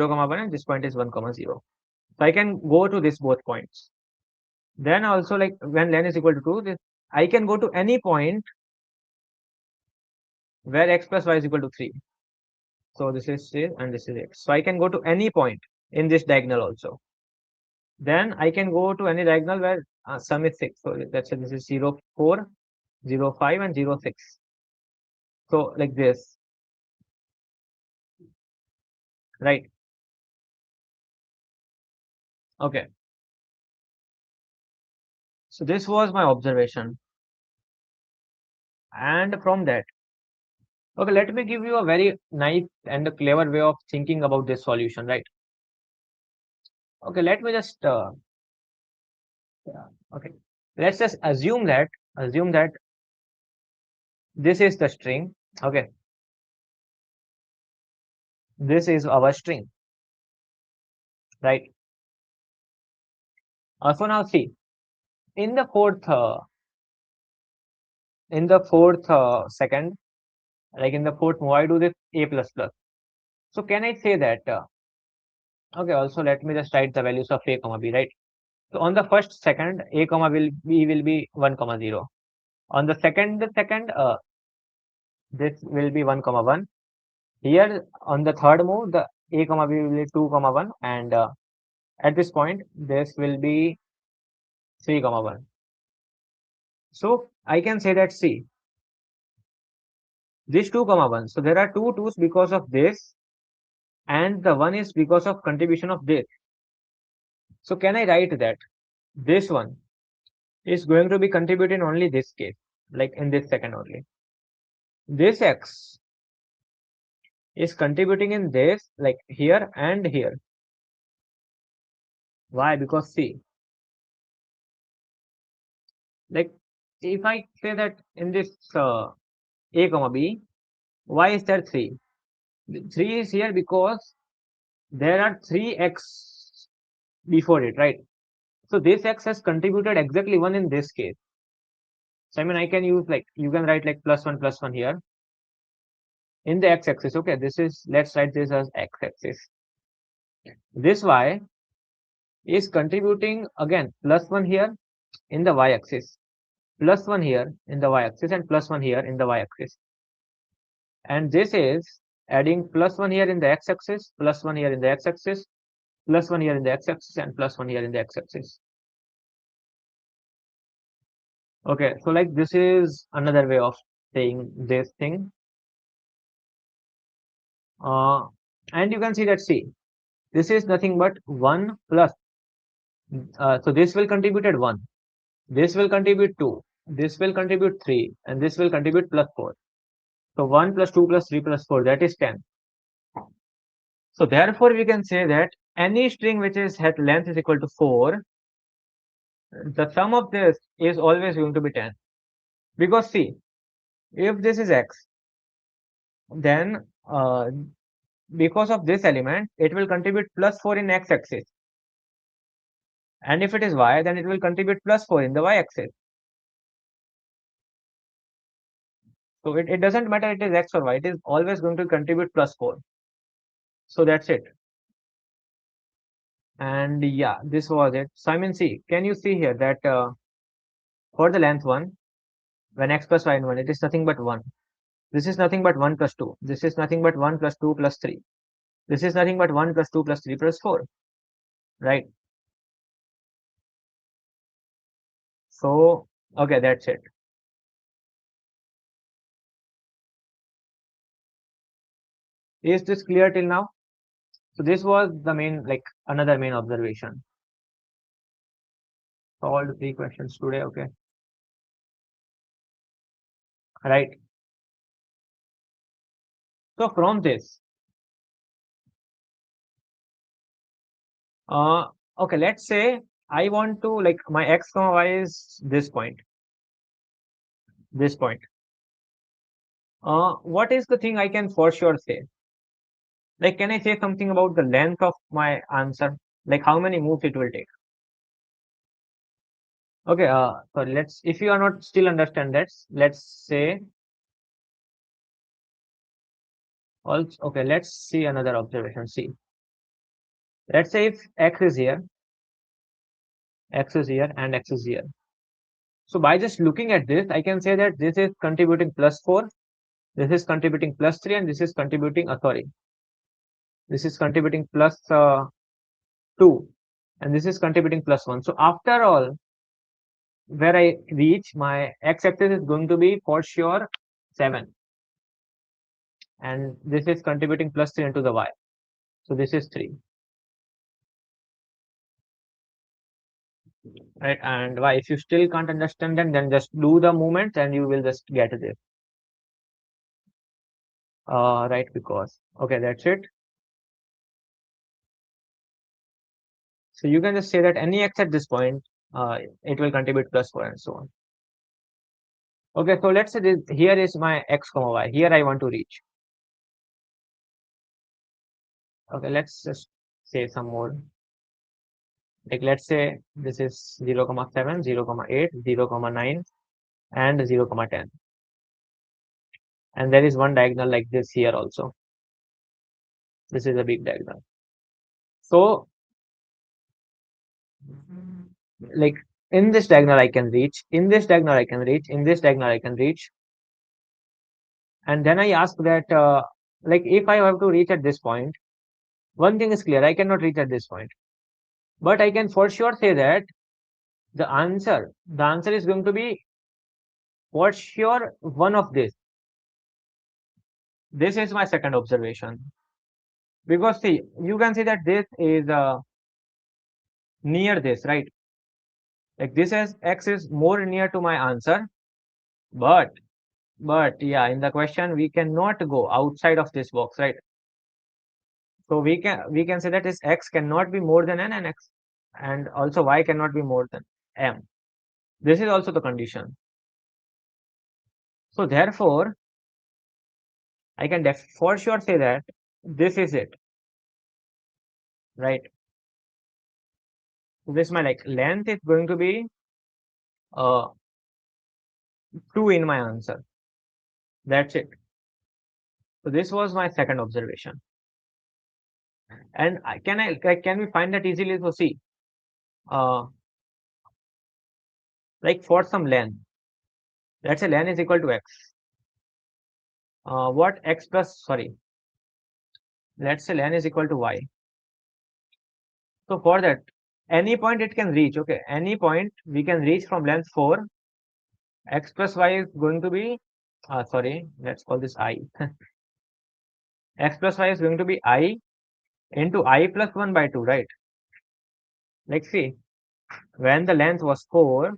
comma 1 and this point is 1 comma 0. So I can go to this both points. Then also, like when len is equal to 2, this I can go to any point where x plus y is equal to 3. So this is C and this is x. So I can go to any point in this diagonal also. Then I can go to any diagonal where sum is 6. So let's say this is 0, 4, 0, 5 and 0, 6. So like this, right? Okay. So this was my observation. And from that, okay, let me give you a very nice and a clever way of thinking about this solution, right? Okay, let me just, yeah, okay. Let's just assume that this is the string. Okay, this is our string, right? So now see, in the fourth second, like in the fourth move, I do this a plus plus. So can I say that? Okay. Also, let me just write the values of a comma b, right? So on the first second, a comma will be 1 comma 0. On the second, this will be 1 comma 1. Here on the third move, the a comma b will be 2 comma 1, and at this point, this will be 3 comma 1. So I can say that, see, this 2 comma 1. So there are two 2's because of this, and the 1 is because of contribution of this. So can I write that this one is going to be contributed in only this case, like in this second only. This x is contributing in this, like here and here. Why? Because see, like if I say that in this a comma b, why is there 3? 3 is here because there are 3x before it, right? So this x has contributed exactly 1 in this case. So I mean, I can use, like, you can write like plus 1 here in the x-axis. Okay, this is, let's write this as x-axis. This y is contributing again plus 1 here in the y-axis, plus 1 here in the y-axis, and plus 1 here in the y-axis. And this is adding plus 1 here in the x-axis, plus 1 here in the x-axis, plus 1 here in the x-axis, and plus 1 here in the x-axis. Okay, so like this is another way of saying this thing. And you can see that, see, this is nothing but 1 plus, so this will contribute at 1, this will contribute 2, this will contribute 3, and this will contribute plus 4. So 1 plus 2 plus 3 plus 4, that is 10. So therefore we can say that any string which is at length is equal to 4, the sum of this is always going to be 10. Because see, if this is x, then because of this element, it will contribute plus 4 in x-axis. And if it is y, then it will contribute plus 4 in the y-axis. So it doesn't matter it is x or y, it is always going to contribute plus 4. So that's it. And yeah, this was it. So I mean, see, can you see here that for the length 1, when x plus y in 1, it is nothing but 1. This is nothing but 1 plus 2. This is nothing but 1 plus 2 plus 3. This is nothing but 1 plus 2 plus 3 plus 4, right? So, okay, that's it. Is this clear till now? So this was the main, like another main observation. Solved 3 questions today, okay. Right. So from this, uh, okay, let's say I want to, like, my x comma y is this point, this point. What is the thing I can for sure say? Like, can I say something about the length of my answer? Like, how many moves it will take? Okay, so if you are not still understand that, let's say, also, okay, let's see another observation. See, let's say if x is here, x is here, and x is here. So by just looking at this, I can say that this is contributing plus 4, this is contributing plus 3, and this is contributing, sorry, this is contributing plus 2, and this is contributing plus 1. So after all, where I reach, my x-axis is going to be for sure 7, and this is contributing plus 3 into the y. So this is 3, right? And why? If you still can't understand them, then just do the movement and you will just get this. Right, because, okay, that's it. So you can just say that any x at this point, it will contribute plus 4 and so on. Okay, so let's say this, here is my x comma y. Here I want to reach. Okay, let's just say some more. Like, let's say this is 0, 7, 0, 8, 0, 9, and 0, 10. And there is one diagonal like this here also. This is a big diagonal. So, like, in this diagonal I can reach, in this diagonal I can reach, in this diagonal I can reach. And then I ask that, like, if I have to reach at this point, one thing is clear, I cannot reach at this point. But I can for sure say that the answer is going to be for sure one of this. This is my second observation. Because see, you can see that this is near this, right? Like, this as x is more near to my answer, but yeah, in the question we cannot go outside of this box, right? So we can say that this x cannot be more than n, and x, and also y cannot be more than m. This is also the condition. So therefore, I can for sure say that this is it, right? So this, my, like, length is going to be uh 2 in my answer. That's it. So this was my second observation. And can we find that easily? So see, uh, like, for some len, let's say len is equal to x. What x plus, sorry, let's say len is equal to y. So for that, any point it can reach, okay, any point we can reach from length 4, x plus y is going to be, sorry, let's call this I. X plus y is going to be I into I plus 1 by 2, right? Like, see, when the length was 4,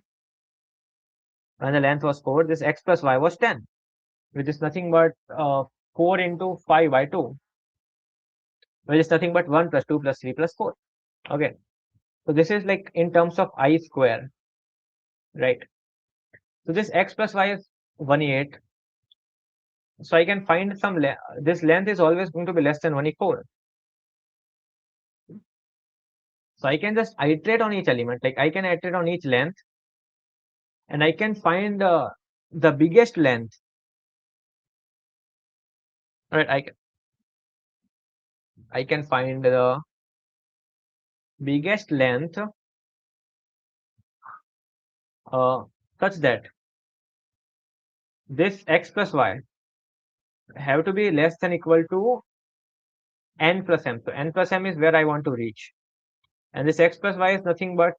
this x plus y was 10, which is nothing but 4 into 5 by 2, which is nothing but 1 plus 2 plus 3 plus 4. Okay, so this is like in terms of I square, right? So this x plus y is 1/8. So I can find this length is always going to be less than 1/4. So I can just iterate on each element, like I can iterate on each length, and I can find the biggest length, right? I can find the biggest length uh, such that this x plus y have to be less than equal to n plus m. So n plus m is where I want to reach. And this x plus y is nothing but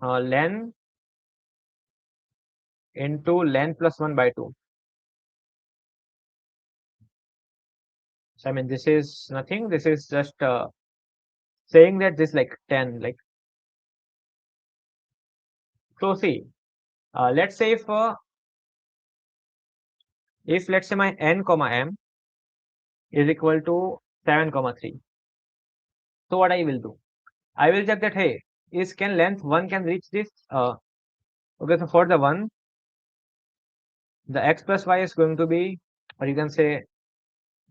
len into len plus 1 by 2. So I mean, this is nothing. This is just saying that this like 10. Like, so see, let's say if let's say my n comma m is equal to 7 comma 3. So what I will do? I will check that, hey, is can length 1 can reach this? Okay, so for the 1, the x plus y is going to be, or you can say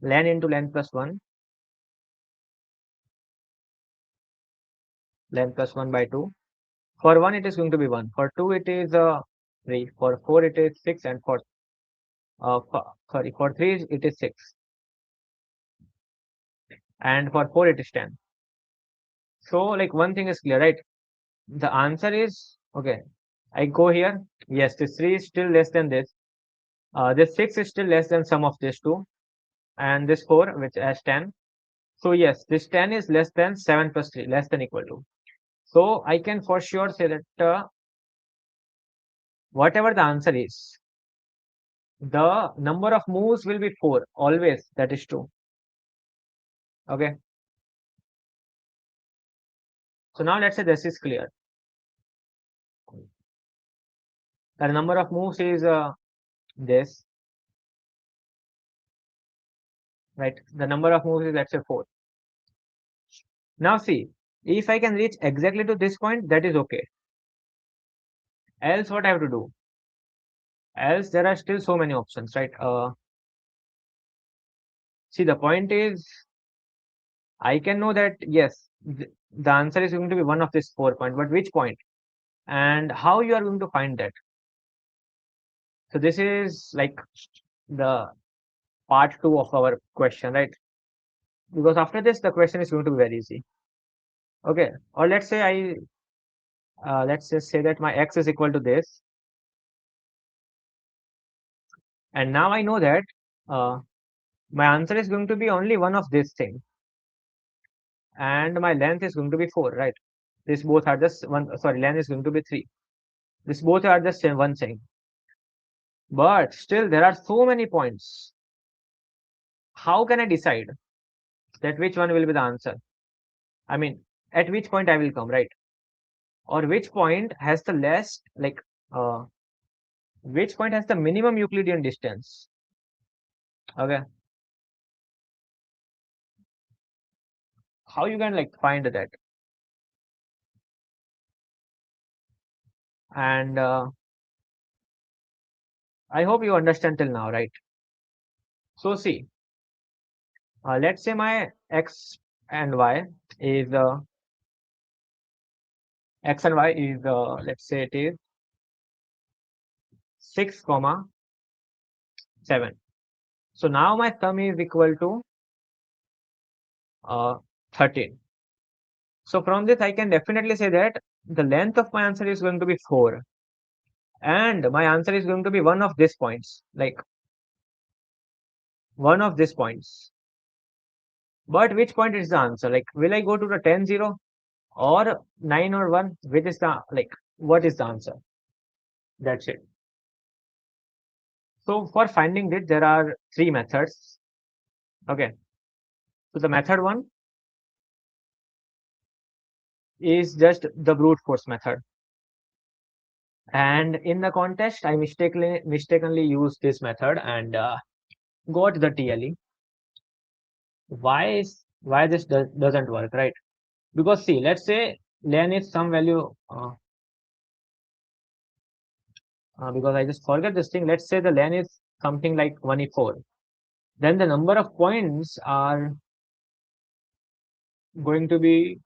len into len plus 1, len plus 1 by 2. For 1, it is going to be 1. For 2, it is 3. For 4, it is 6. And for 3, it is 6. And for 4, it is 10. So, like, one thing is clear, right? The answer is, okay, I go here. Yes, this 3 is still less than this. This 6 is still less than sum of these two. And this 4, which has 10. So, yes, this 10 is less than 7 plus 3, less than equal to. So, I can for sure say that whatever the answer is, the number of moves will be 4, always. That is true. Okay. So now let's say this is clear. The number of moves is this, right? The number of moves is let's say 4. Now see, if I can reach exactly to this point, that is okay. Else what I have to do? Else there are still so many options, right? See, the point is, I can know that yes, the answer is going to be one of these 4 points, but which point? And how you are going to find that? So this is like the part 2 of our question, right? Because after this, the question is going to be very easy. Okay, or let's say let's just say that my x is equal to this, and now I know that uh, my answer is going to be only one of this thing, and my length is going to be 4, right? This both are just one. Sorry, length is going to be 3. This both are just same one thing, but still there are so many points. How can I decide that which one will be the answer? I mean, at which point I will come, right? Or which point has the less like which point has the minimum Euclidean distance? Okay, how you can like find that? And I hope you understand till now, right? So see, let's say my and y is x and y is let's say it is 6 comma 7. So now my sum is equal to 13. So from this I can definitely say that the length of my answer is going to be 4, and my answer is going to be one of these points, like one of these points. But which point is the answer? Like, will I go to the 10 0 or 9 or 1? Which is the like what is the answer? That's it. So for finding it, there are 3 methods. Okay. So the method 1 is just the brute force method. And in the contest, I mistakenly used this method and got the TLE. Why this doesn't work, right? Because see, let's say len is some value. Because I just forget this thing. Let's say the len is something like 24. Then the number of points are going to be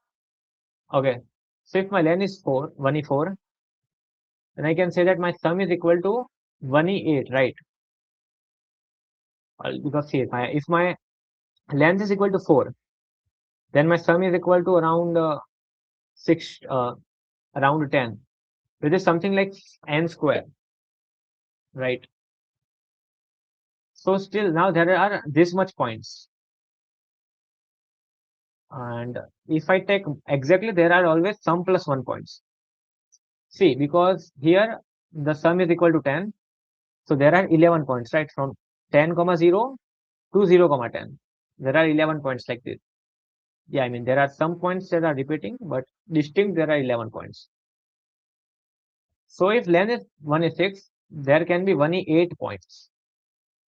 okay. So if my len is 1e4, then I can say that my sum is equal to 1e8, right? Because see, if my length is equal to 4, then my sum is equal to around 6, around 10, which is something like n square, right? So still now there are this much points, and if I take exactly, there are always some plus 1 points. See, because here the sum is equal to 10, so there are 11 points, right? From 10 comma 0 to 0 comma 10, there are 11 points like this. Yeah, I mean there are some points that are repeating, but distinct there are 11 points. So if length is 1 is 6, there can be 1 is 8 points,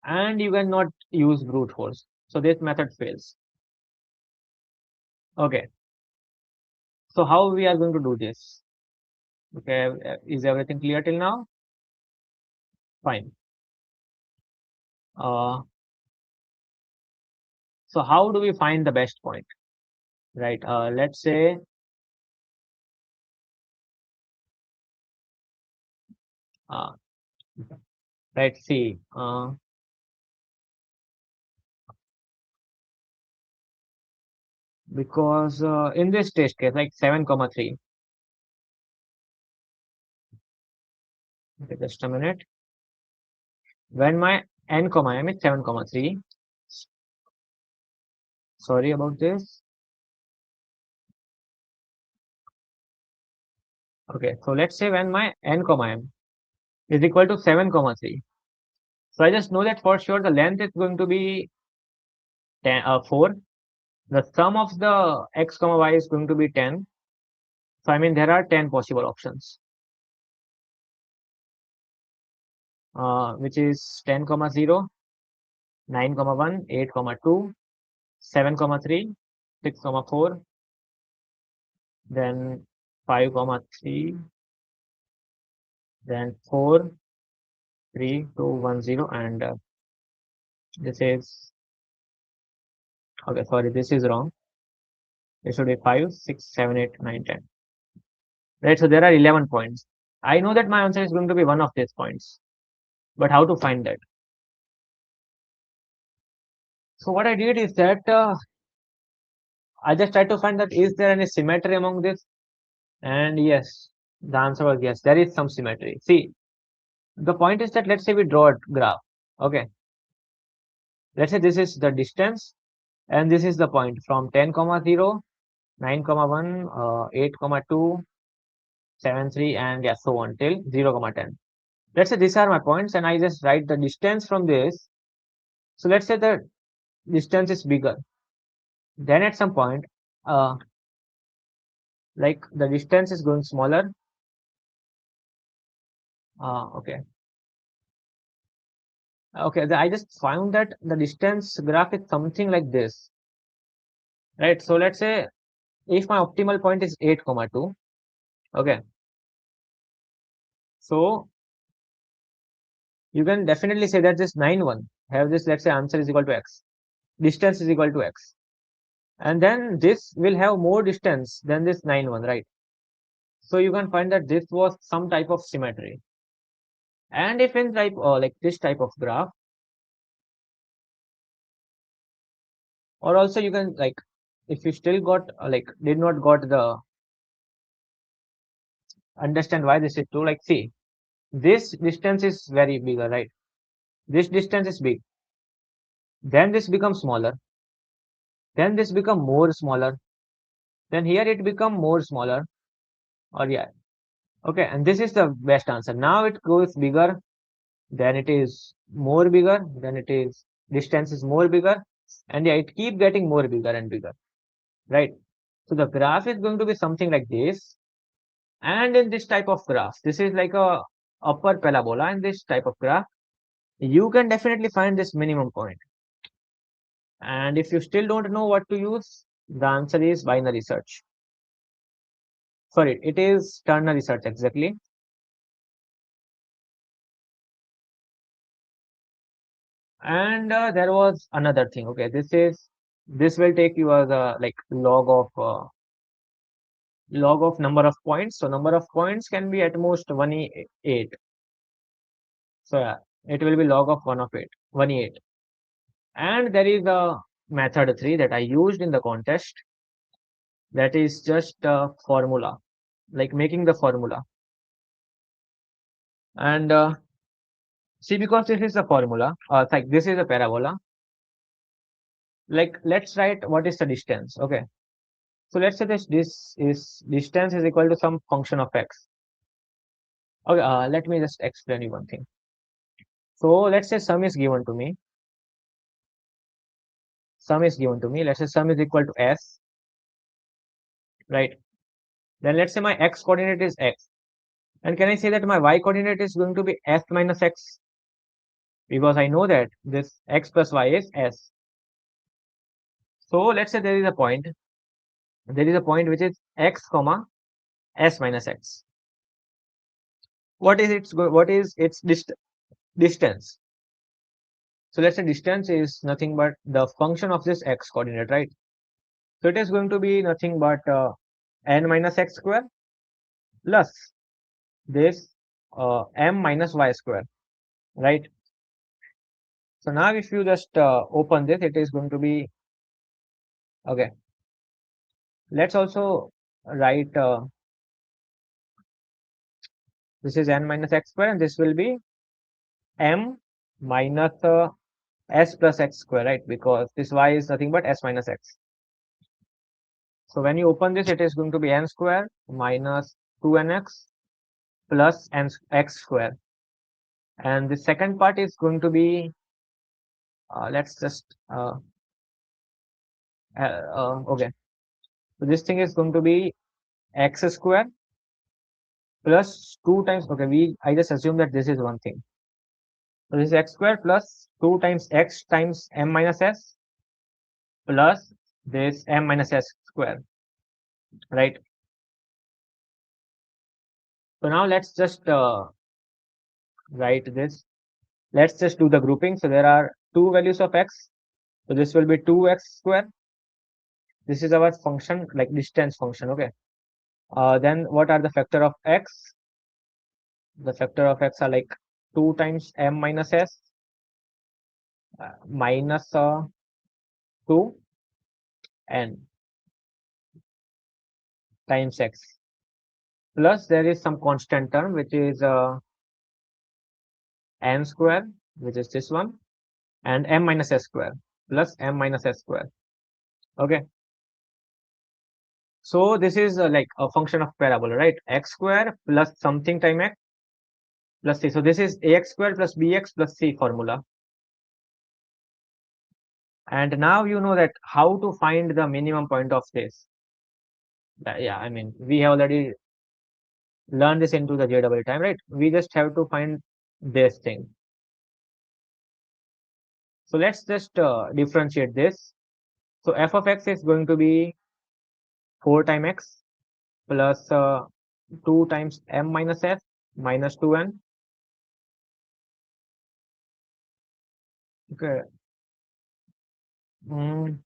and you cannot use brute force. So this method fails. Okay, so how we are going to do this? Okay, is everything clear till now? Fine. Uh, so how do we find the best point? Right. Let's say uh, let's see. Because in this test case, like 7 comma 3. Okay, just a minute. When my n comma m is 7 comma 3. Sorry about this. Okay, so let's say when my n comma m is equal to 7 comma 3. So I just know that for sure the length is going to be 4. The sum of the x comma y is going to be 10. So I mean there are 10 possible options, which is 10 comma 0, 9 comma 1, 8 comma 2, 7 comma 3, 6 comma 4, then 5 comma 3, then 4, 3, 2, 1, 0, and this is okay. Sorry, this is wrong. It should be 5, 6, 7, 8, 9, 10. Right, so there are 11 points. I know that my answer is going to be one of these points, but how to find that? So what I did is that I just tried to find that is there any symmetry among this, and yes, the answer was yes, there is some symmetry. See, the point is that let's say we draw a graph. Okay, let's say this is the distance, and this is the point from 10 comma 0, 9 comma 1, 8 comma 2, 7 3, and yeah, so on till 0 comma 10. Let's say these are my points, and I just write the distance from this. So let's say the distance is bigger. Then at some point, uh, like the distance is going smaller. Okay. Okay, I just found that the distance graph is something like this, right? So let's say if my optimal point is 8 comma 2, okay, so you can definitely say that this 9 1 have this, let's say answer is equal to x, distance is equal to x, and then this will have more distance than this 9 1, right? So you can find that this was some type of symmetry. And if in type like this type of graph, or also you can like if you still got like did not got the understand why this is true, like see, this distance is very bigger, right? This distance is big, then this becomes smaller, then this become more smaller, then here it become more smaller, or yeah, okay, and this is the best answer. Now it goes bigger, then it is more bigger, then it is distance is more bigger, and yeah, it keep getting more bigger and bigger, right? So the graph is going to be something like this. And in this type of graph, this is like a upper parabola. In this type of graph, you can definitely find this minimum point. And if you still don't know what to use, the answer is binary search. Sorry, it is ternary search exactly. And there was another thing. Okay, this will take you as a like log of number of points. So number of points can be at most 1e8. So yeah, it will be log of 1 of 8, 1e8. And there is a method 3 that I used in the contest. That is just a formula, like making the formula. And see, because this is a formula, like this is a parabola. Like let's write what is the distance. Okay. So let's say this is distance is equal to some function of x. Okay, let me just explain you one thing. So let's say sum is given to me. Sum is given to me. Let's say sum is equal to s, right? Then let's say my x coordinate is x. And can I say that my y coordinate is going to be s minus x? Because I know that this x plus y is s. So let's say there is a point. There is a point which is x comma s minus x. What is its distance? So let's say distance is nothing but the function of this x coordinate, right? So it is going to be nothing but n minus x square plus this m minus y square, right? So now if you just open this, it is going to be okay. Let's also write this is n minus x square, and this will be m minus s plus x square, right? Because this y is nothing but s minus x. So when you open this, it is going to be n square minus 2nx plus x square. And the second part is going to be, let's just, okay. So this thing is going to be x square plus 2 times, okay, I just assume that this is one thing. So this is x square plus 2 times x times m minus s plus this m minus s square, right? So now let's just write this. Let's just do the grouping. So there are two values of x. So this will be 2x square. This is our function, like distance function, okay? Then what are the factor of x? The factor of x are like 2 times m minus s minus 2 n times x. Plus there is some constant term which is n square, which is this one, and m minus s square plus m minus s square. Okay. So this is like a function of parabola, right? X square plus something time x plus c. So this is ax square plus bx plus c formula. And now you know that how to find the minimum point of this. Yeah, I mean, we have already learned this into the JW time, right? We just have to find this thing. So let's just differentiate this. So f of x is going to be 4 times x plus 2 times m minus s minus 2n. Okay. Mm,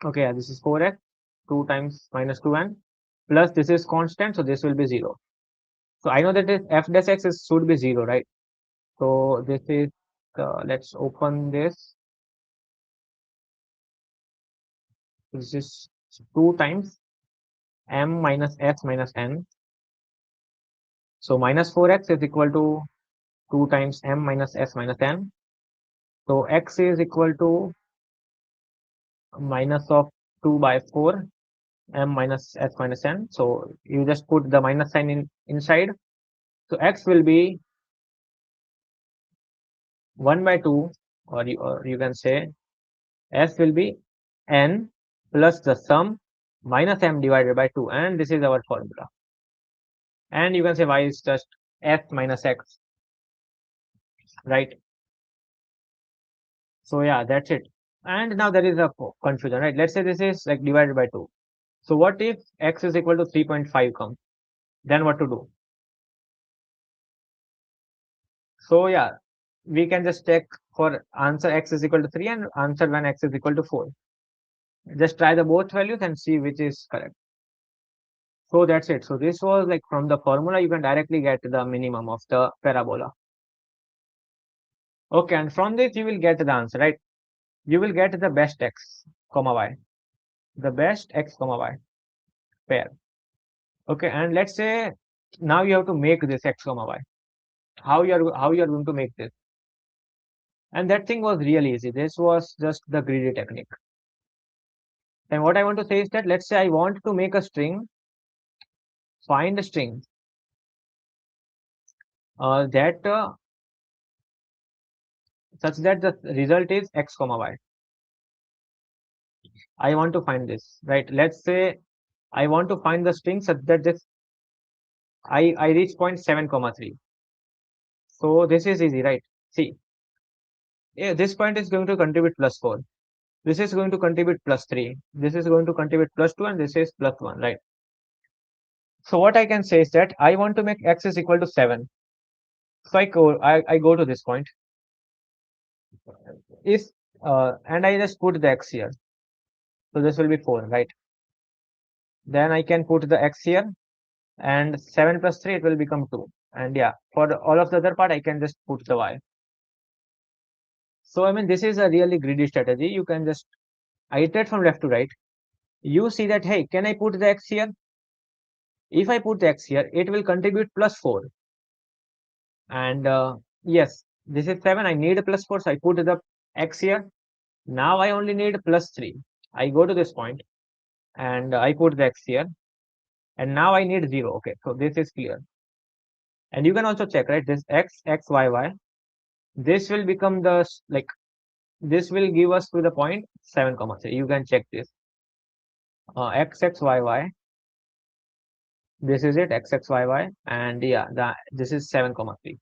okay, yeah, this is 4x, 2 times minus 2n, plus this is constant, so this will be 0. So I know that this f dash x should be 0, right? So this is, let's open this. This is 2 times m minus s minus n. So minus 4x is equal to 2 times m minus s minus n. So x is equal to minus of 2 by 4 m minus s minus n. So you just put the minus sign inside. So x will be 1 by 2, or you can say s will be n plus the sum minus m divided by 2, and this is our formula. And you can say y is just s minus x, right? So yeah, that's it. And now there is a confusion, right? Let's say this is like divided by 2. So what if x is equal to 3.5 comes? Then what to do? So yeah, we can just check for answer x is equal to 3 and answer when x is equal to 4. Just try the both values and see which is correct. So that's it. So this was like from the formula, you can directly get the minimum of the parabola. Okay, and from this you will get the answer, right? You will get the best x comma y, the best x comma y pair. Okay, and let's say now you have to make this x comma y. How you are going to make this? And that thing was really easy. This was just the greedy technique. And what I want to say is that let's say I want to make a string, find a string that such that the result is x comma y. I want to find this, right? Let's say I want to find the string such that this I reach point 7 comma 3. So this is easy, right? See, yeah, this point is going to contribute plus 4. This is going to contribute plus 3. This is going to contribute plus 2, and this is plus 1, right? So what I can say is that I want to make x is equal to 7. So I go to this point. If and I just put the x here. So this will be 4, right? Then I can put the x here, and 7 plus 3, it will become 2. And yeah, for all of the other part, I can just put the y. So I mean, this is a really greedy strategy. You can just iterate from left to right. You see that, hey, can I put the x here? If I put the x here, it will contribute plus 4. And yes, this is 7. I need a plus 4, so I put the x here. Now I only need plus 3. I go to this point and I put the x here. And now I need 0. Okay, so this is clear. And you can also check, right? This x, x, y, y. This will become the, like, this will give us to the point 7 comma 3. You can check this. X, x, y, y. This is it, x, x, y, y. And yeah, this is 7 comma 3.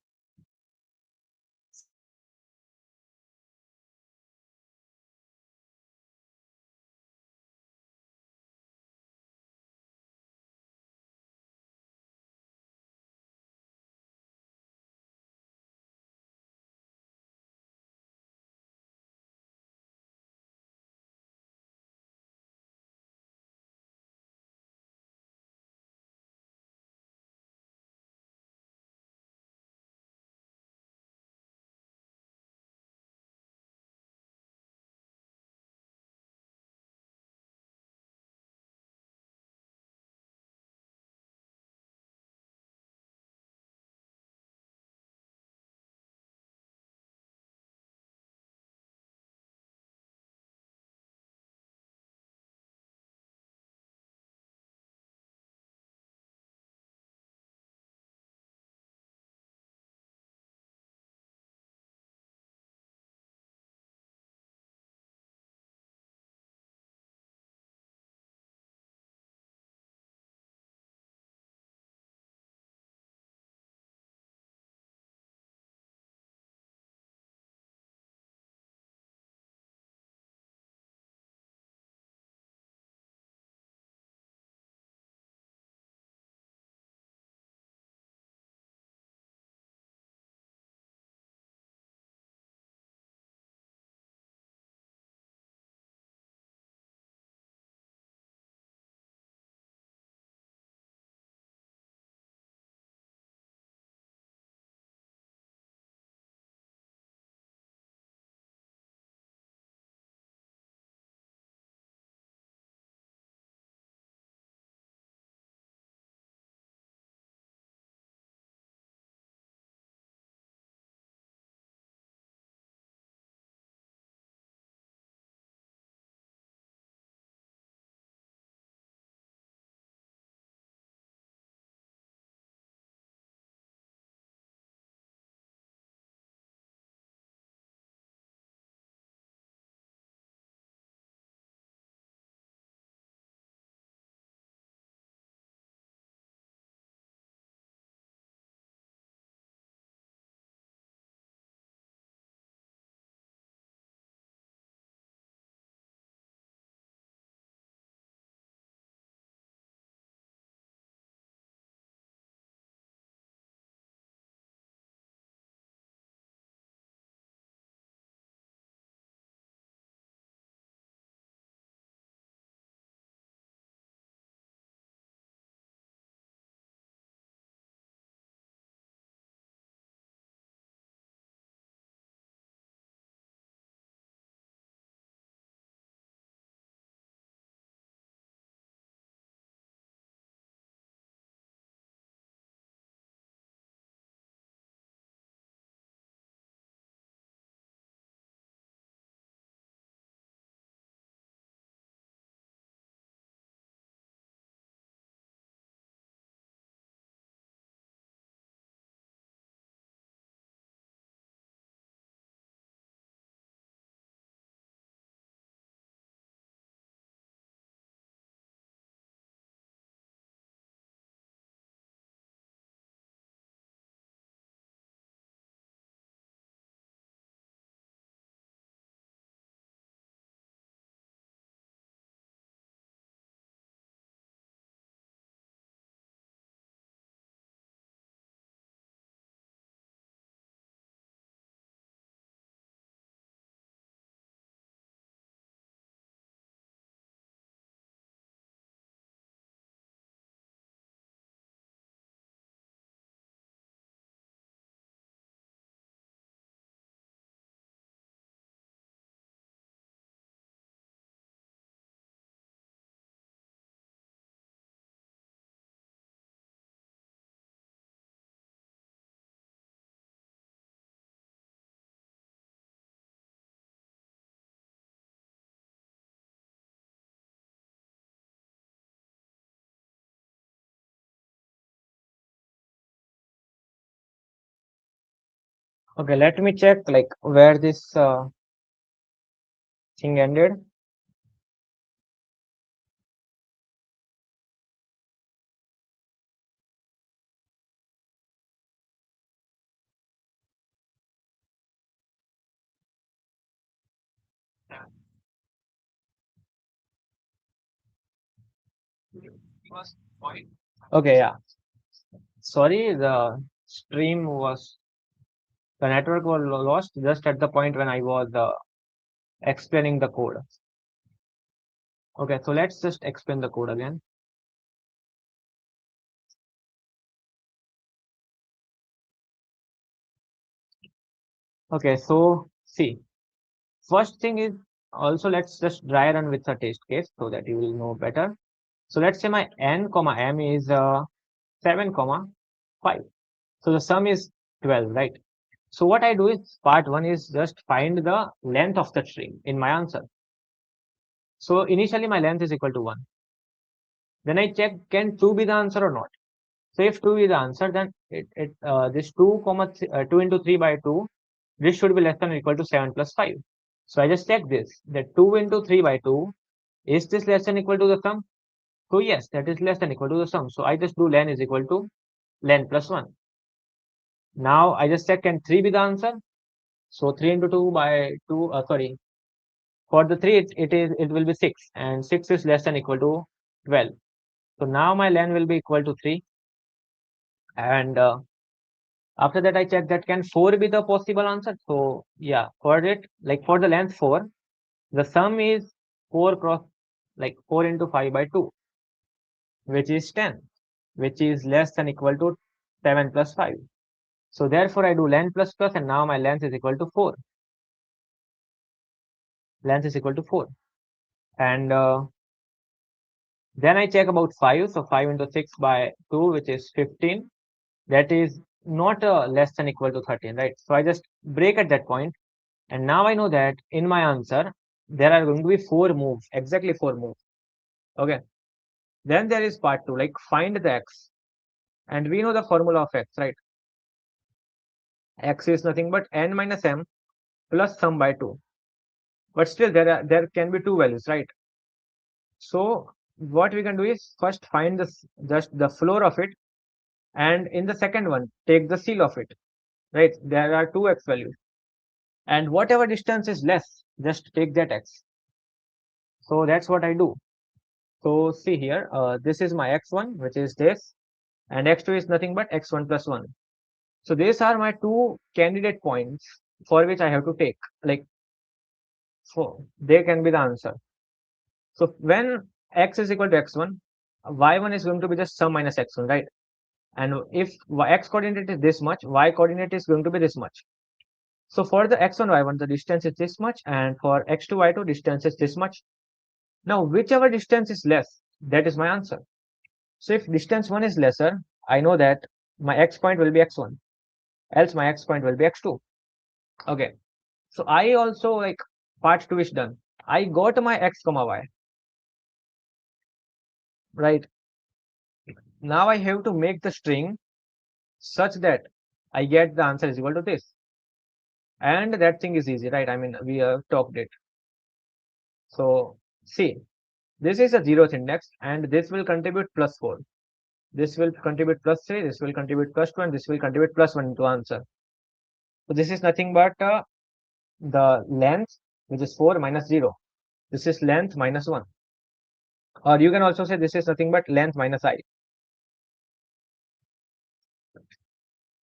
Okay, let me check like where this thing ended. Okay, yeah. Sorry, the network was lost just at the point when I was explaining the code. Okay, so let's just explain the code again. Okay, so see, first thing is also let's just dry run with a test case so that you will know better. So let's say my n comma m is 7 comma 5. So the sum is 12, right? So what I do is part one is just find the length of the string in my answer. So initially my length is equal to 1. Then I check can 2 be the answer or not. So if 2 is the answer, then this 2 into 3 by 2, this should be less than or equal to 7 plus 5. So I just check this, that 2 into 3 by 2, is this less than equal to the sum? So yes, that is less than equal to the sum. So I just do len is equal to len plus 1. Now I just check can 3 be the answer? So 3 into 2 by 2, sorry, for the 3 it will be 6 and 6 is less than equal to 12. So now my len will be equal to 3 and after that I check that can 4 be the possible answer. So yeah, for it like for the length 4, the sum is 4 cross like 4 into 5 by 2, which is 10, which is less than equal to 7 plus 5. So therefore I do length plus plus and now my length is equal to 4. Length is equal to 4. And then I check about 5. So 5 into 6 by 2, which is 15. That is not less than equal to 13, right? So I just break at that point. And now I know that in my answer, there are going to be 4 moves, exactly 4 moves. Okay. Then there is part 2, like find the x. And we know the formula of x, right? X is nothing but n minus m plus sum by 2. But still there can be two values, right? So what we can do is first find just the floor of it, and in the second one take the seal of it, right? There are two x values, and whatever distance is less, just take that x. So that's what I do. So see here, this is my x1, which is this, and x2 is nothing but x1 plus 1. So these are my two candidate points for which I have to take, like, so they can be the answer. So when x is equal to x1, y1 is going to be just sum minus x1, right? And if x coordinate is this much, y coordinate is going to be this much. So for the x1, y1, the distance is this much, and for x2, y2, distance is this much. Now, whichever distance is less, that is my answer. So if distance 1 is lesser, I know that my x point will be x1, else my x point will be x2. Okay. So I also like part 2 is done. I got my x comma y, right? Now I have to make the string such that I get the answer is equal to this. And that thing is easy, right? I mean, we have talked it. So see, this is a 0th index and this will contribute plus 4. This will contribute plus 3, this will contribute plus 2, and this will contribute plus 1 to answer. So this is nothing but the length, which is 4 minus 0. This is length minus 1. Or you can also say this is nothing but length minus I.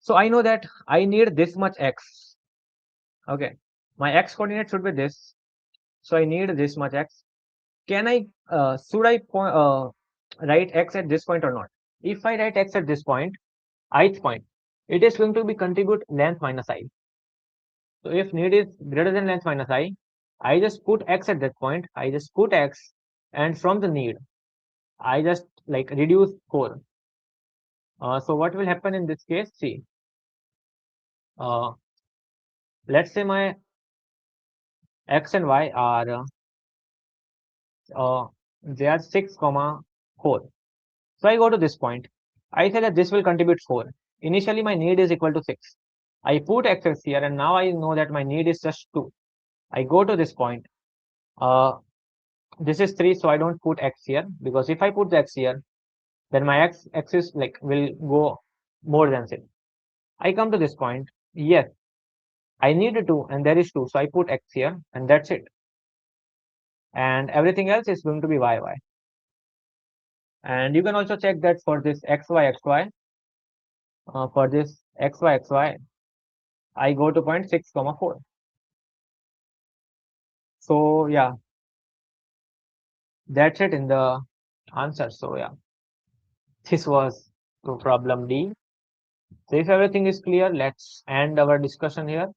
So I know that I need this much x. Okay. My x coordinate should be this. So I need this much x. Can I, should I write x at this point or not? If I write x at this point, ith point, it is going to be contribute length minus I. So if need is greater than length minus I just put x at that point. I just put x, and from the need, I just like reduce 4. So what will happen in this case? See, uh, let's say my x and y are they are 6 comma 4. So I go to this point. I say that this will contribute 4. Initially, my need is equal to 6. I put xx here, and now I know that my need is just 2. I go to this point. This is 3, so I don't put x here, because if I put the x here, then my x axis like will go more than 6. I come to this point. Yes, I need a 2 and there is 2, so I put x here and that's it. And everything else is going to be yy. And you can also check that for this xy, for this xy, I go to point 6, 4. So yeah, that's it in the answer. So yeah, this was to problem D. So if everything is clear, let's end our discussion here.